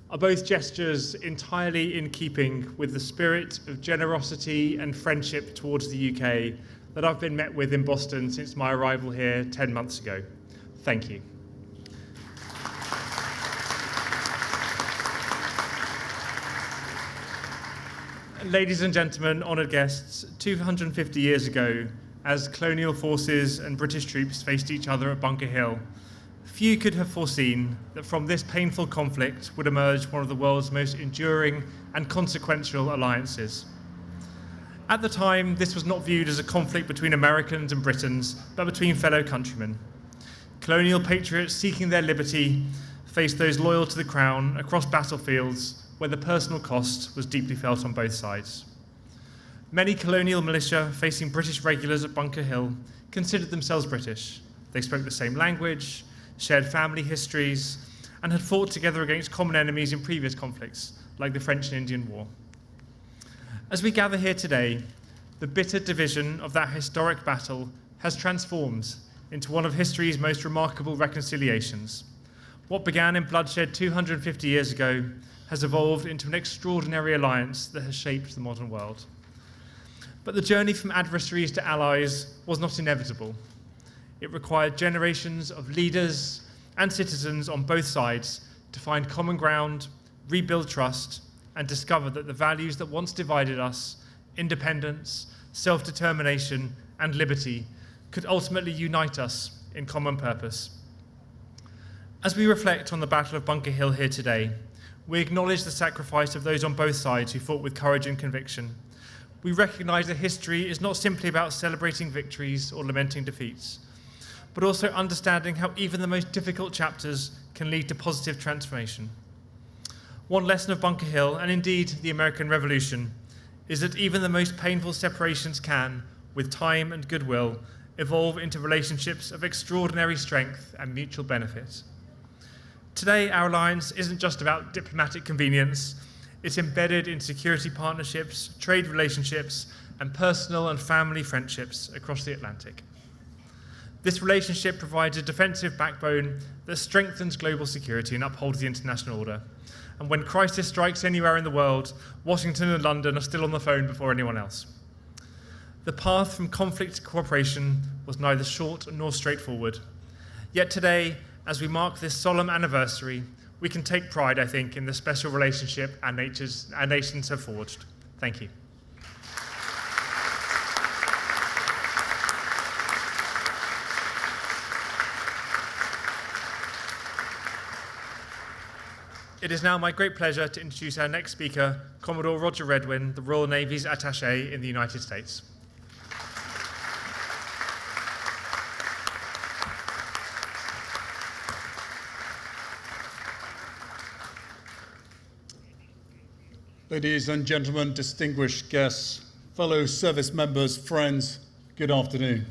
are both gestures entirely in keeping with the spirit of generosity and friendship towards the UK that I've been met with in Boston since my arrival here 10 months ago. Thank you. Ladies and gentlemen, honoured guests, 250 years ago, as colonial forces and British troops faced each other at Bunker Hill, few could have foreseen that from this painful conflict would emerge one of the world's most enduring and consequential alliances. At the time, this was not viewed as a conflict between Americans and Britons, but between fellow countrymen. Colonial patriots seeking their liberty faced those loyal to the crown across battlefields where the personal cost was deeply felt on both sides. Many colonial militia facing British regulars at Bunker Hill considered themselves British. They spoke the same language, shared family histories, and had fought together against common enemies in previous conflicts, like the French and Indian War. As we gather here today, the bitter division of that historic battle has transformed into one of history's most remarkable reconciliations. What began in bloodshed 250 years ago has evolved into an extraordinary alliance that has shaped the modern world. But the journey from adversaries to allies was not inevitable. It required generations of leaders and citizens on both sides to find common ground, rebuild trust, and discover that the values that once divided us, independence, self-determination, and liberty, could ultimately unite us in common purpose. As we reflect on the Battle of Bunker Hill here today, we acknowledge the sacrifice of those on both sides who fought with courage and conviction. We recognize that history is not simply about celebrating victories or lamenting defeats, but also understanding how even the most difficult chapters can lead to positive transformation. One lesson of Bunker Hill, and indeed the American Revolution, is that even the most painful separations can, with time and goodwill, evolve into relationships of extraordinary strength and mutual benefit. Today, our alliance isn't just about diplomatic convenience. It's embedded in security partnerships, trade relationships, and personal and family friendships across the Atlantic. This relationship provides a defensive backbone that strengthens global security and upholds the international order. And when crisis strikes anywhere in the world, Washington and London are still on the phone before anyone else. The path from conflict to cooperation was neither short nor straightforward. Yet today, as we mark this solemn anniversary, we can take pride, I think, in the special relationship our nations have forged. Thank you. It is now my great pleasure to introduce our next speaker, Commodore Roger Redwin, the Royal Navy's attaché in the United States. Ladies and gentlemen, distinguished guests, fellow service members, friends, good afternoon.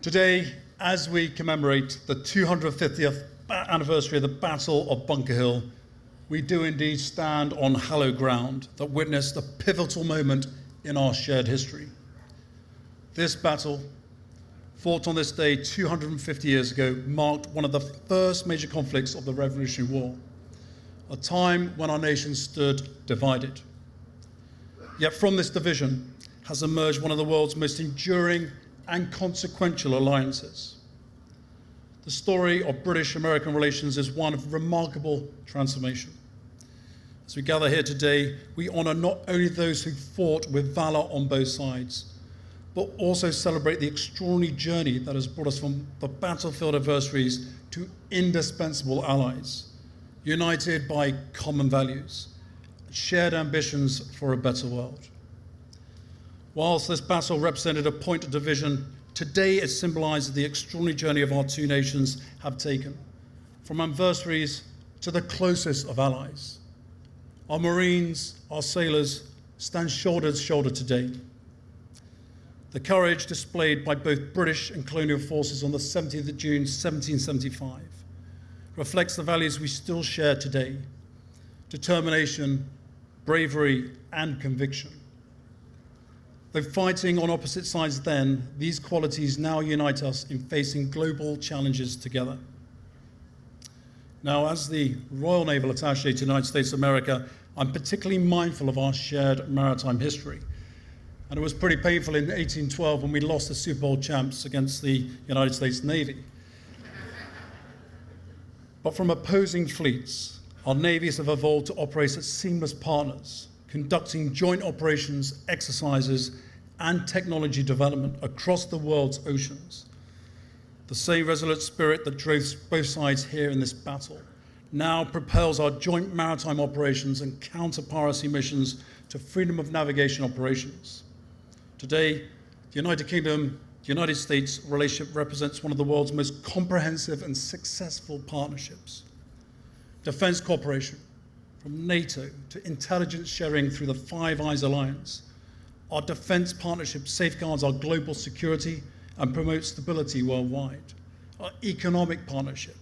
Today, as we commemorate the 250th anniversary of the Battle of Bunker Hill, we do indeed stand on hallowed ground that witnessed a pivotal moment in our shared history. This battle, fought on this day 250 years ago, marked one of the first major conflicts of the Revolutionary War, a time when our nation stood divided. Yet from this division has emerged one of the world's most enduring and consequential alliances. The story of British-American relations is one of remarkable transformation. As we gather here today, we honor not only those who fought with valor on both sides, but also celebrate the extraordinary journey that has brought us from the battlefield adversaries to indispensable allies, united by common values, shared ambitions for a better world. Whilst this battle represented a point of division, today it symbolizes the extraordinary journey of our two nations have taken, from adversaries to the closest of allies. Our Marines, our sailors, stand shoulder to shoulder today. The courage displayed by both British and colonial forces on the 17th of June 1775 reflects the values we still share today: determination, bravery, and conviction. Though fighting on opposite sides then, these qualities now unite us in facing global challenges together. Now, as the Royal Naval Attaché to the United States of America, I'm particularly mindful of our shared maritime history. And it was pretty painful in 1812 when we lost the Super Bowl champs against the United States Navy. But from opposing fleets, our navies have evolved to operate as seamless partners, conducting joint operations, exercises, and technology development across the world's oceans. The same resolute spirit that drove both sides here in this battle now propels our joint maritime operations and counter-piracy missions to freedom of navigation operations. Today, the United Kingdom, the United States relationship represents one of the world's most comprehensive and successful partnerships. Defense cooperation, from NATO to intelligence sharing through the Five Eyes Alliance. Our defense partnership safeguards our global security and promotes stability worldwide. Our economic partnership,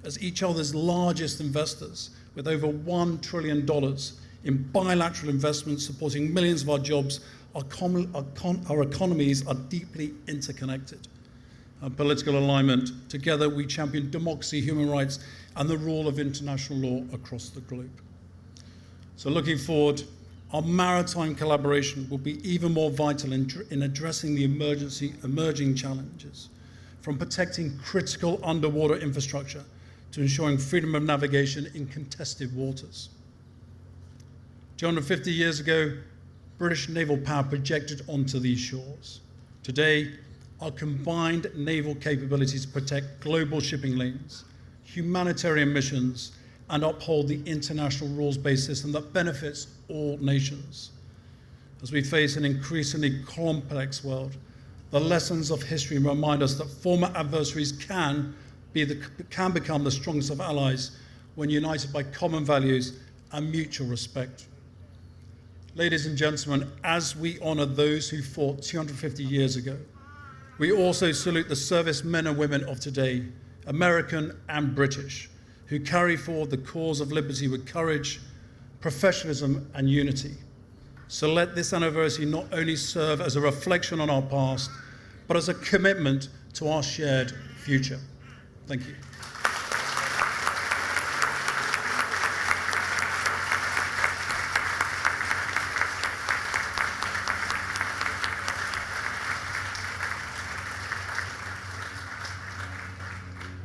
as each other's largest investors, with over $1 trillion in bilateral investments supporting millions of our jobs, our economies are deeply interconnected. Our political alignment, together we champion democracy, human rights, and the rule of international law across the globe. So looking forward, our maritime collaboration will be even more vital in addressing the emerging challenges, from protecting critical underwater infrastructure to ensuring freedom of navigation in contested waters. 250 years ago, British naval power projected onto these shores. Today, our combined naval capabilities protect global shipping lanes, humanitarian missions, and uphold the international rules-based system that benefits all nations. As we face an increasingly complex world, the lessons of history remind us that former adversaries can become the strongest of allies when united by common values and mutual respect. Ladies and gentlemen, as we honor those who fought 250 years ago, we also salute the servicemen and women of today, American and British, who carry forward the cause of liberty with courage, professionalism, and unity. So let this anniversary not only serve as a reflection on our past, but as a commitment to our shared future. Thank you.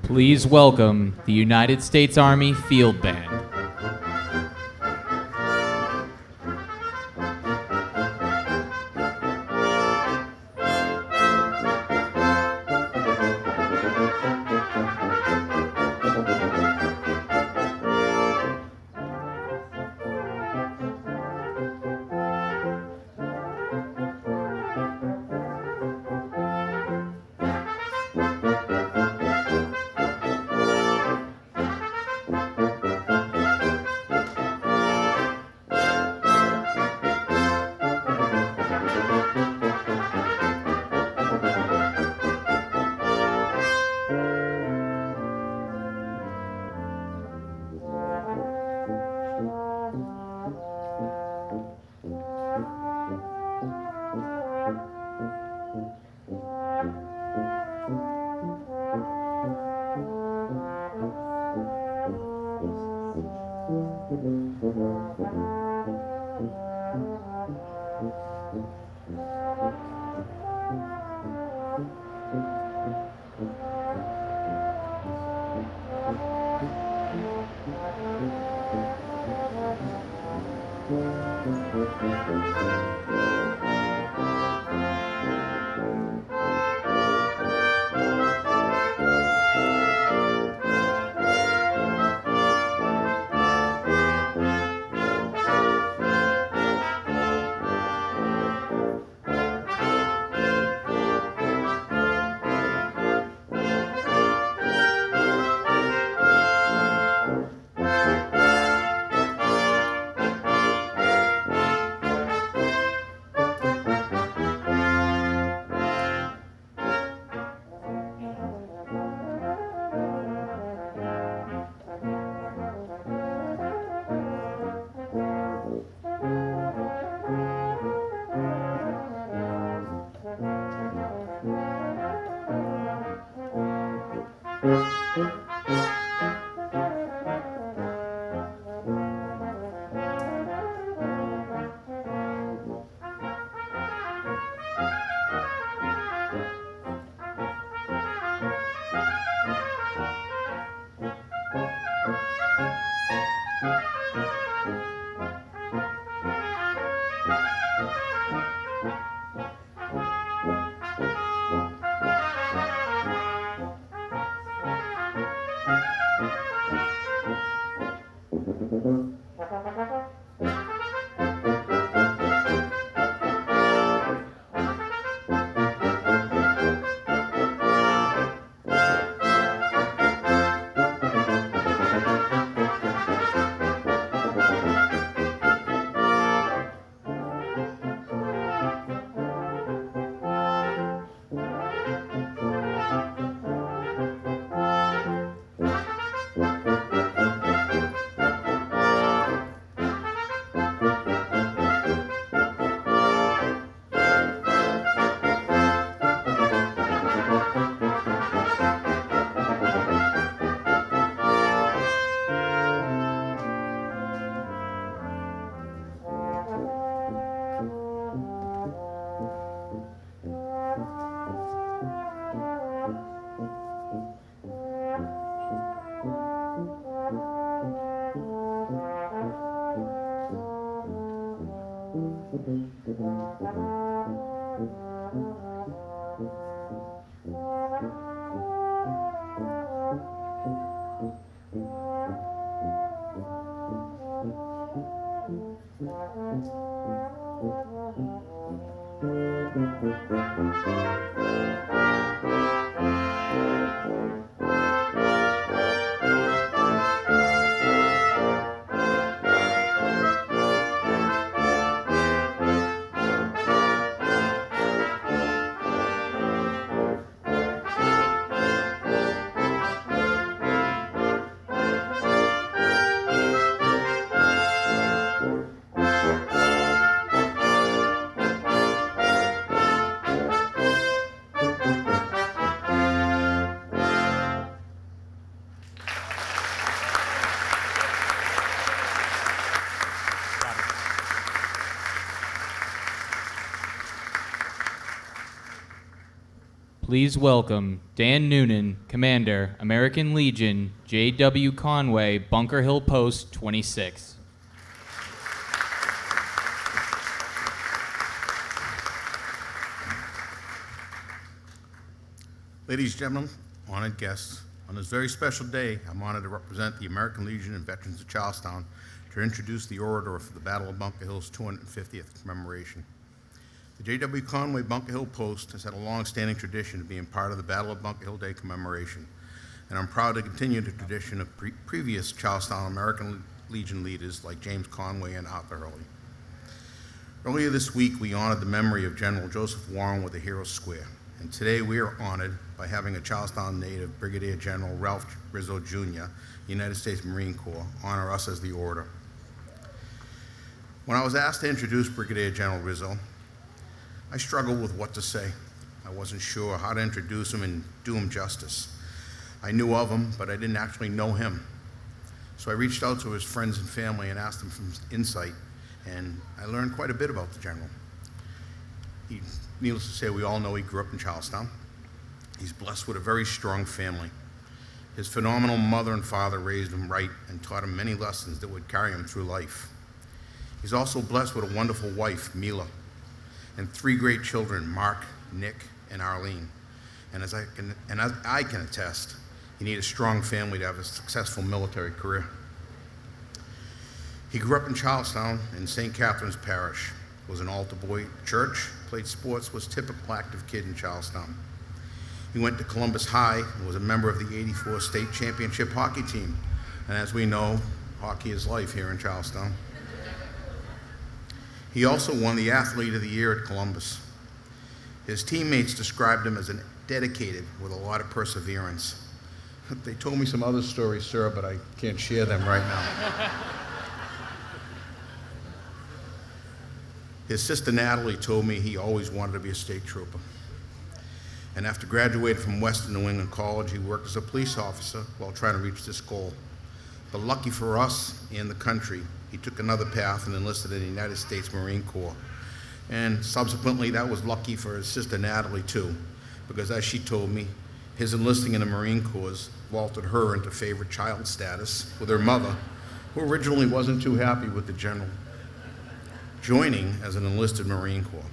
Please welcome the United States Army Field Band. Please welcome Dan Noonan, Commander, American Legion, J.W. Conway, Bunker Hill Post 26. Ladies and gentlemen, honored guests, on this very special day, I'm honored to represent the American Legion and Veterans of Charlestown to introduce the orator for the Battle of Bunker Hill's 250th commemoration. The J.W. Conway Bunker Hill Post has had a long-standing tradition of being part of the Battle of Bunker Hill Day commemoration, and I'm proud to continue the tradition of previous Charlestown American Legion leaders like James Conway and Arthur Hurley. Earlier this week, we honored the memory of General Joseph Warren with a Hero Square, and today we are honored by having a Charlestown native, Brigadier General Ralph Rizzo, Jr., United States Marine Corps, honor us as the orator. When I was asked to introduce Brigadier General Rizzo, I struggled with what to say. I wasn't sure how to introduce him and do him justice. I knew of him, but I didn't actually know him. So I reached out to his friends and family and asked them for insight, and I learned quite a bit about the general. Needless to say, we all know he grew up in Charlestown. He's blessed with a very strong family. His phenomenal mother and father raised him right and taught him many lessons that would carry him through life. He's also blessed with a wonderful wife, Mila, and 3 great children, Mark, Nick, and Arlene. And as I can attest, you need a strong family to have a successful military career. He grew up in Charlestown in St. Catherine's Parish, was an altar boy at church, played sports, was a typical active kid in Charlestown. He went to Columbus High and was a member of the '84 state championship hockey team. And as we know, hockey is life here in Charlestown. He also won the Athlete of the Year at Columbus. His teammates described him as dedicated with a lot of perseverance. They told me some other stories, sir, but I can't share them right now. His sister Natalie told me he always wanted to be a state trooper. And after graduating from Western New England College, he worked as a police officer while trying to reach this goal. But lucky for us and the country, he took another path and enlisted in the United States Marine Corps. And subsequently, that was lucky for his sister Natalie too, because as she told me, his enlisting in the Marine Corps vaulted her into favorite child status with her mother, who originally wasn't too happy with the general joining as an enlisted Marine Corps.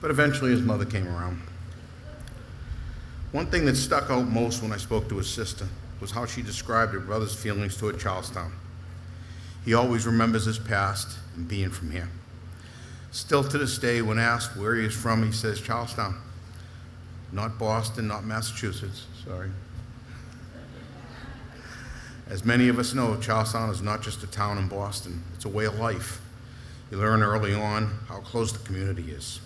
But eventually his mother came around. One thing that stuck out most when I spoke to his sister was how she described her brother's feelings toward Charlestown. He always remembers his past and being from here. Still to this day, when asked where he is from, he says Charlestown. Not Boston, not Massachusetts, sorry. As many of us know, Charlestown is not just a town in Boston, it's a way of life. You learn early on how close the community is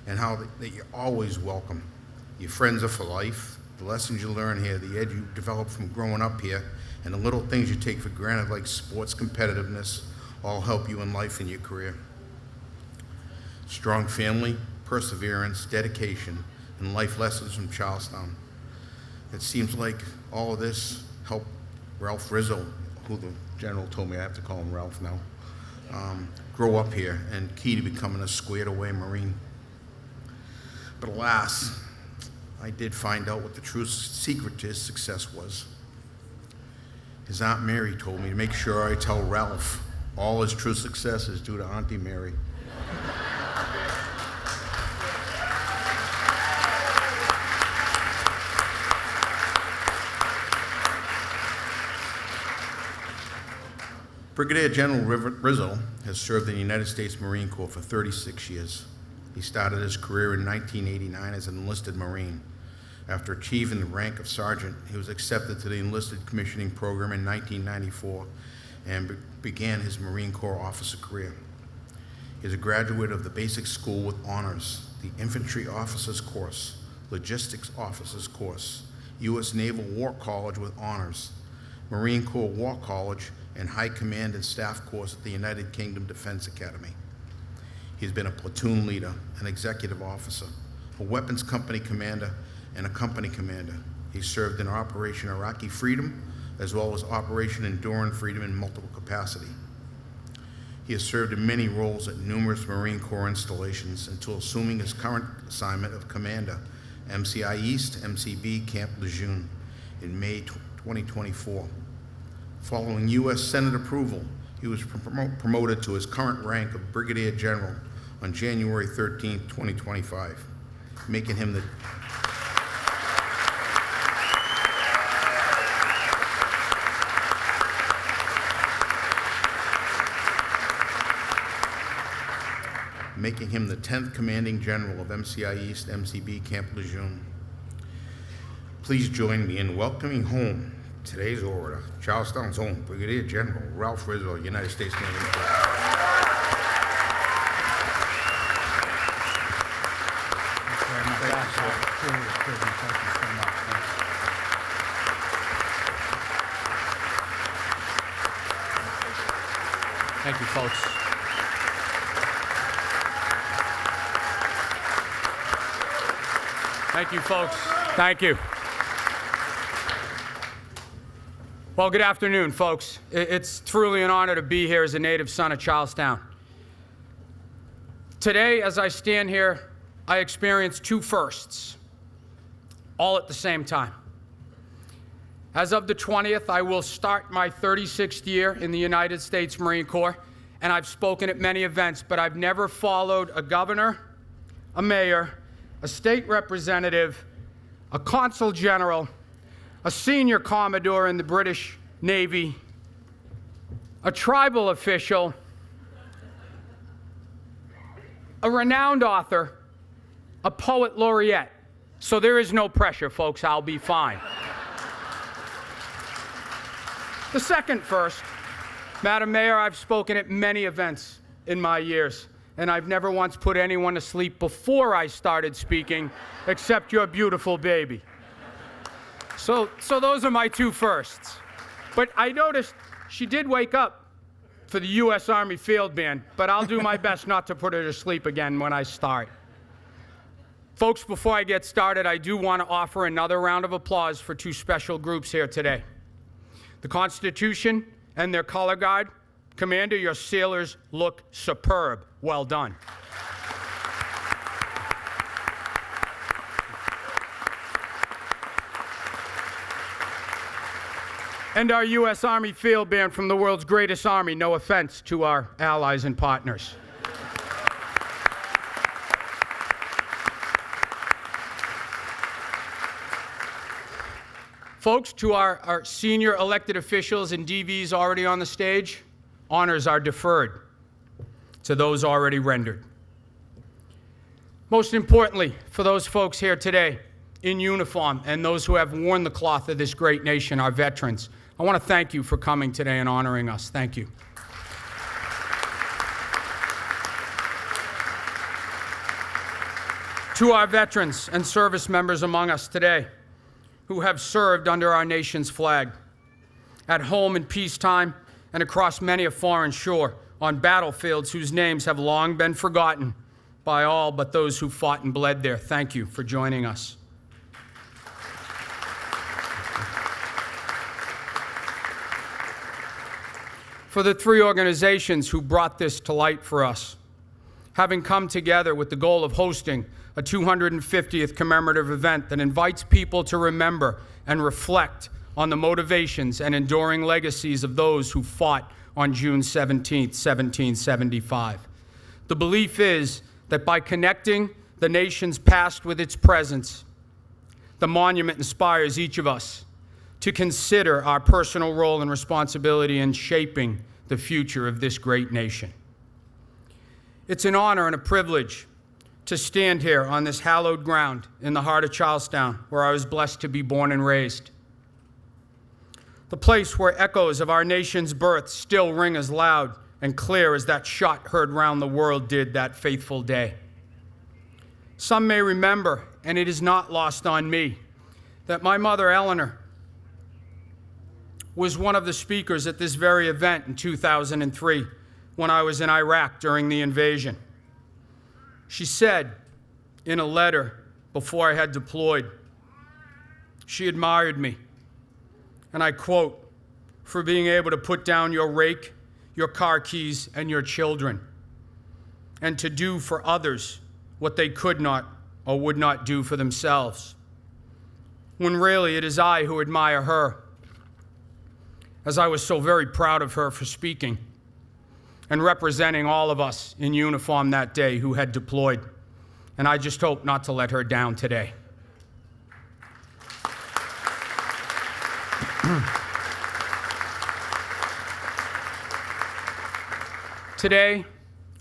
and how that you're always welcome. Your friends are for life. The lessons you learn here, the edge you develop from growing up here, and the little things you take for granted like sports competitiveness all help you in life and your career. Strong family, perseverance, dedication, and life lessons from Charlestown. It seems like all of this helped Ralph Rizzo, who the general told me I have to call him Ralph now, grow up here and key to becoming a squared away Marine. But alas, I did find out what the true secret to his success was. His Aunt Mary told me to make sure I tell Ralph all his true success is due to Auntie Mary. Brigadier General Rizzo has served in the United States Marine Corps for 36 years. He started his career in 1989 as an enlisted Marine. After achieving the rank of sergeant, he was accepted to the enlisted commissioning program in 1994 and began his Marine Corps officer career. He is a graduate of the basic school with honors, the Infantry Officers Course, Logistics Officers Course, U.S. Naval War College with honors, Marine Corps War College, and High Command and Staff course at the United Kingdom Defense Academy. He's been a platoon leader, an executive officer, a weapons company commander, and a company commander. He served in Operation Iraqi Freedom, as well as Operation Enduring Freedom in multiple capacity. He has served in many roles at numerous Marine Corps installations until assuming his current assignment of commander, MCI East, MCB Camp Lejeune, in May 2024. Following U.S. Senate approval, he was promoted to his current rank of Brigadier General on January 13, 2025, making him the making him the 10th Commanding General of MCI East, MCB Camp Lejeune. Please join me in welcoming home today's orator, Charlestown's own Brigadier General Ralph Rizzo, United States Marine Corps. Thank you, folks. Thank you, folks. Thank you. Well, good afternoon, folks. It's truly an honor to be here as a native son of Charlestown. Today, as I stand here, I experience two firsts, all at the same time. As of the 20th, I will start my 36th year in the United States Marine Corps, and I've spoken at many events, but I've never followed a governor, a mayor, a state representative, a consul general, a senior commodore in the British Navy, a tribal official, a renowned author, a poet laureate. So there is no pressure, folks. I'll be fine. The second first, Madam Mayor, I've spoken at many events in my years, and I've never once put anyone to sleep before I started speaking, except your beautiful baby. So those are my two firsts. But I noticed she did wake up for the U.S. Army Field Band, but I'll do my best not to put her to sleep again when I start. Folks, before I get started, I do want to offer another round of applause for two special groups here today. The Constitution and their color guard. Commander, your sailors look superb. Well done. And our U.S. Army Field Band from the world's greatest army. No offense to our allies and partners. Folks, to our senior elected officials and DVs already on the stage, honors are deferred to those already rendered. Most importantly, for those folks here today in uniform and those who have worn the cloth of this great nation, our veterans, I want to thank you for coming today and honoring us. Thank you. To our veterans and service members among us today who have served under our nation's flag, at home in peacetime and across many a foreign shore, on battlefields whose names have long been forgotten by all but those who fought and bled there. Thank you for joining us. For the three organizations who brought this to light for us, having come together with the goal of hosting a 250th commemorative event that invites people to remember and reflect on the motivations and enduring legacies of those who fought on June 17, 1775. The belief is that by connecting the nation's past with its present, the monument inspires each of us to consider our personal role and responsibility in shaping the future of this great nation. It's an honor and a privilege to stand here on this hallowed ground in the heart of Charlestown, where I was blessed to be born and raised. The place where echoes of our nation's birth still ring as loud and clear as that shot heard round the world did that faithful day. Some may remember, and it is not lost on me, that my mother, Eleanor, was one of the speakers at this very event in 2003 when I was in Iraq during the invasion. She said in a letter before I had deployed, she admired me, and I quote, for being able to put down your rake, your car keys, and your children, and to do for others what they could not or would not do for themselves. When really it is I who admire her, as I was so very proud of her for speaking and representing all of us in uniform that day who had deployed. And I just hope not to let her down today. Today,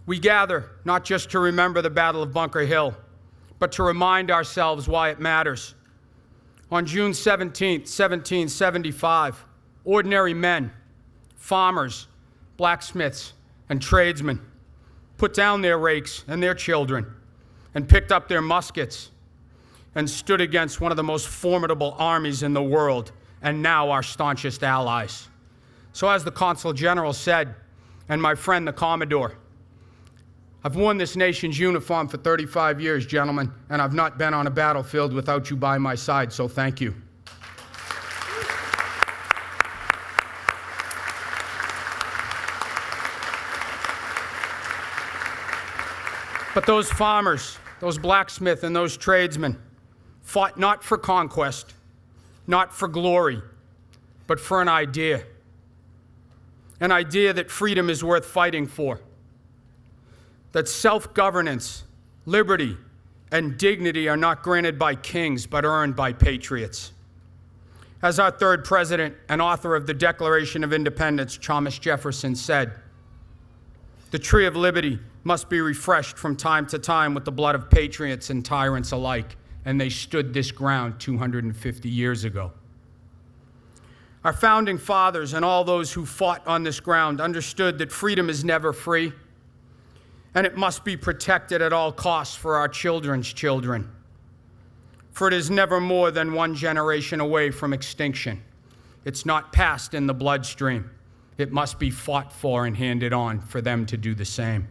we gather not just to remember the Battle of Bunker Hill, but to remind ourselves why it matters. On June 17, 1775, ordinary men, farmers, blacksmiths, and tradesmen put down their rakes and their children and picked up their muskets and stood against one of the most formidable armies in the world and now our staunchest allies. So as the Consul General said, and my friend the Commodore, I've worn this nation's uniform for 35 years, gentlemen, and I've not been on a battlefield without you by my side, so thank you. But those farmers, those blacksmiths, and those tradesmen fought not for conquest, not for glory, but for an idea that freedom is worth fighting for, that self-governance, liberty, and dignity are not granted by kings, but earned by patriots. As our third president and author of the Declaration of Independence, Thomas Jefferson, said, the tree of liberty must be refreshed from time to time with the blood of patriots and tyrants alike, and they stood this ground 250 years ago. Our founding fathers and all those who fought on this ground understood that freedom is never free, and it must be protected at all costs for our children's children. For it is never more than one generation away from extinction. It's not passed in the bloodstream. It must be fought for and handed on for them to do the same.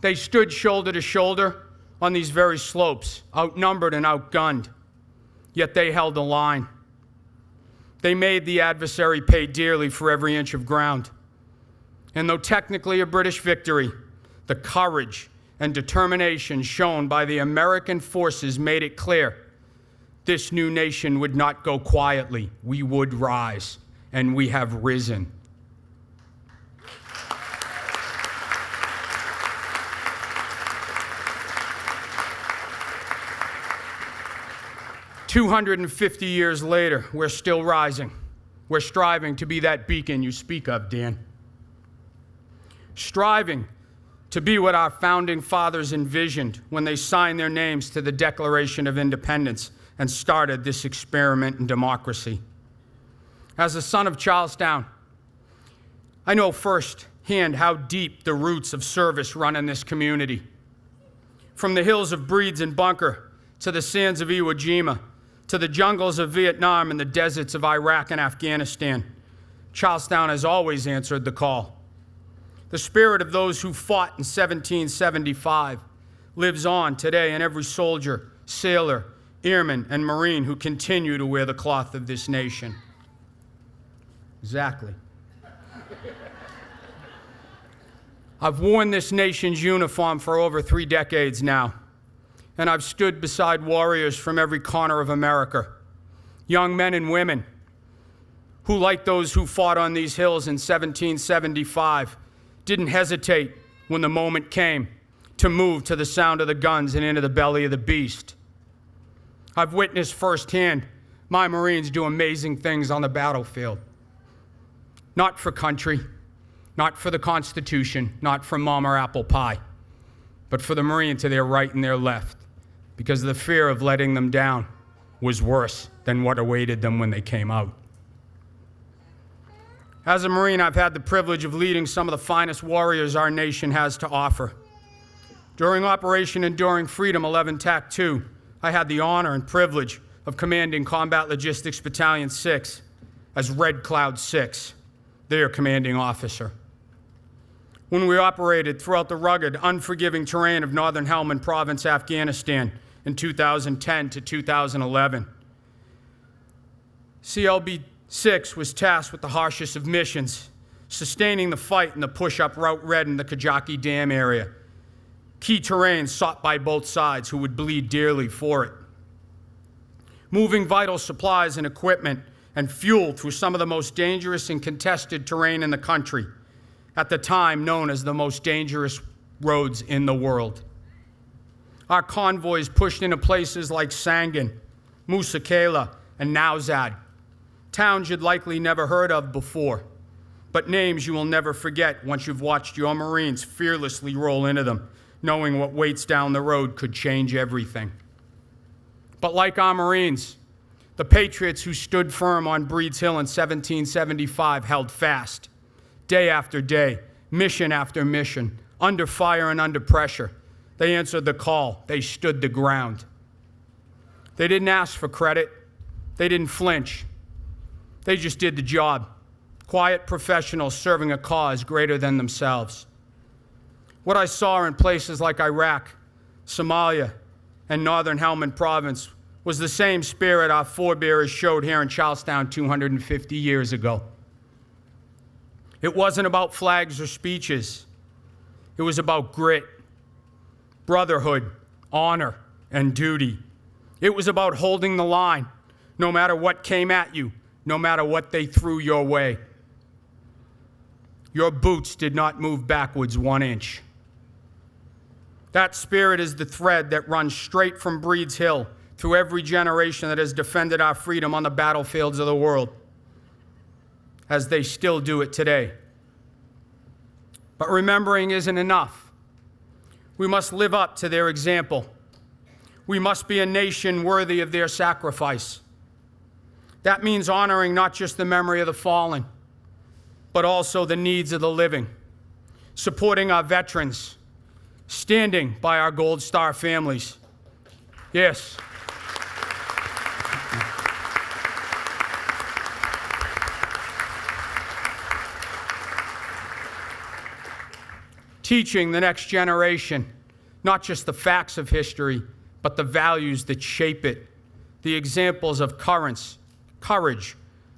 They stood shoulder to shoulder on these very slopes, outnumbered and outgunned, yet they held the line. They made the adversary pay dearly for every inch of ground. And though technically a British victory, the courage and determination shown by the American forces made it clear this new nation would not go quietly. We would rise, and we have risen. "250 years later, we're still rising. We're striving to be that beacon you speak of, Dan. Striving to be what our founding fathers envisioned when they signed their names to the Declaration of Independence and started this experiment in democracy. As a son of Charlestown, I know firsthand how deep the roots of service run in this community. From the hills of Breeds and Bunker to the sands of Iwo Jima, to the jungles of Vietnam and the deserts of Iraq and Afghanistan, Charlestown has always answered the call. The spirit of those who fought in 1775 lives on today in every soldier, sailor, airman, and Marine who continue to wear the cloth of this nation." Exactly. I've worn this nation's uniform for over 3 decades now, and I've stood beside warriors from every corner of America, young men and women who, like those who fought on these hills in 1775, didn't hesitate when the moment came to move to the sound of the guns and into the belly of the beast. I've witnessed firsthand my Marines do amazing things on the battlefield. Not for country, not for the Constitution, not for mom or apple pie, but for the Marine to their right and their left, because the fear of letting them down was worse than what awaited them when they came out. As a Marine, I've had the privilege of leading some of the finest warriors our nation has to offer. During Operation Enduring Freedom 11 TAC 2, I had the honor and privilege of commanding Combat Logistics Battalion 6 as Red Cloud 6, their commanding officer. When we operated throughout the rugged, unforgiving terrain of northern Helmand Province, Afghanistan in 2010 to 2011, CLB-6 was tasked with the harshest of missions, sustaining the fight in the push-up Route Red in the Kajaki Dam area, key terrain sought by both sides who would bleed dearly for it. Moving vital supplies and equipment and fuel through some of the most dangerous and contested terrain in the country, at the time known as the most dangerous roads in the world. Our convoys pushed into places like Sangin, Musa Kela, and Nowzad, towns you'd likely never heard of before, but names you will never forget once you've watched your Marines fearlessly roll into them, knowing what waits down the road could change everything. But like our Marines, the patriots who stood firm on Breed's Hill in 1775 held fast, day after day, mission after mission, under fire and under pressure. They answered the call. They stood the ground. They didn't ask for credit. They didn't flinch. They just did the job. Quiet professionals serving a cause greater than themselves. What I saw in places like Iraq, Somalia, and northern Helmand Province was the same spirit our forebears showed here in Charlestown 250 years ago. It wasn't about flags or speeches. It was about grit, brotherhood, honor, and duty. It was about holding the line, no matter what came at you, no matter what they threw your way. Your boots did not move backwards 1 inch. That spirit is the thread that runs straight from Breed's Hill through every generation that has defended our freedom on the battlefields of the world, as they still do it today. But remembering isn't enough. We must live up to their example. We must be a nation worthy of their sacrifice. That means honoring not just the memory of the fallen, but also the needs of the living, supporting our veterans, standing by our Gold Star families. Yes. Teaching the next generation, not just the facts of history, but the values that shape it, the examples of courage,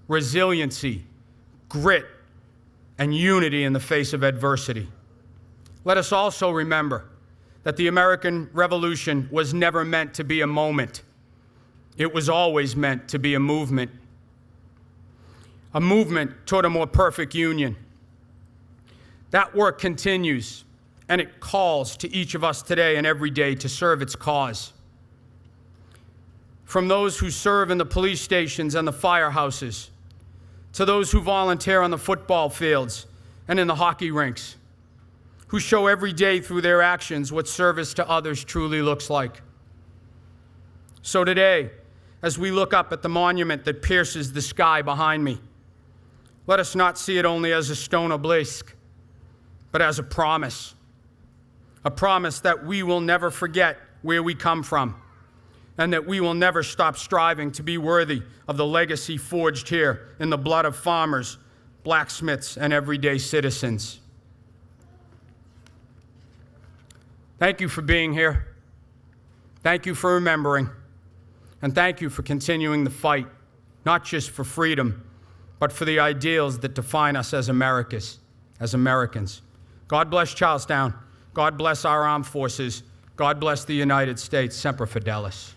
resiliency, grit, and unity in the face of adversity. Let us also remember that the American Revolution was never meant to be a moment. It was always meant to be a movement toward a more perfect union. That work continues, and it calls to each of us today and every day to serve its cause. From those who serve in the police stations and the firehouses, to those who volunteer on the football fields and in the hockey rinks, who show every day through their actions what service to others truly looks like. So today, as we look up at the monument that pierces the sky behind me, let us not see it only as a stone obelisk, but as a promise that we will never forget where we come from, and that we will never stop striving to be worthy of the legacy forged here in the blood of farmers, blacksmiths, and everyday citizens. Thank you for being here. Thank you for remembering. And thank you for continuing the fight, not just for freedom, but for the ideals that define us as Americans. God bless Charlestown. God bless our armed forces. God bless the United States. Semper Fidelis.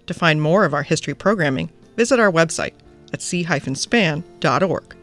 To find more of our history programming, visit our website at c-span.org.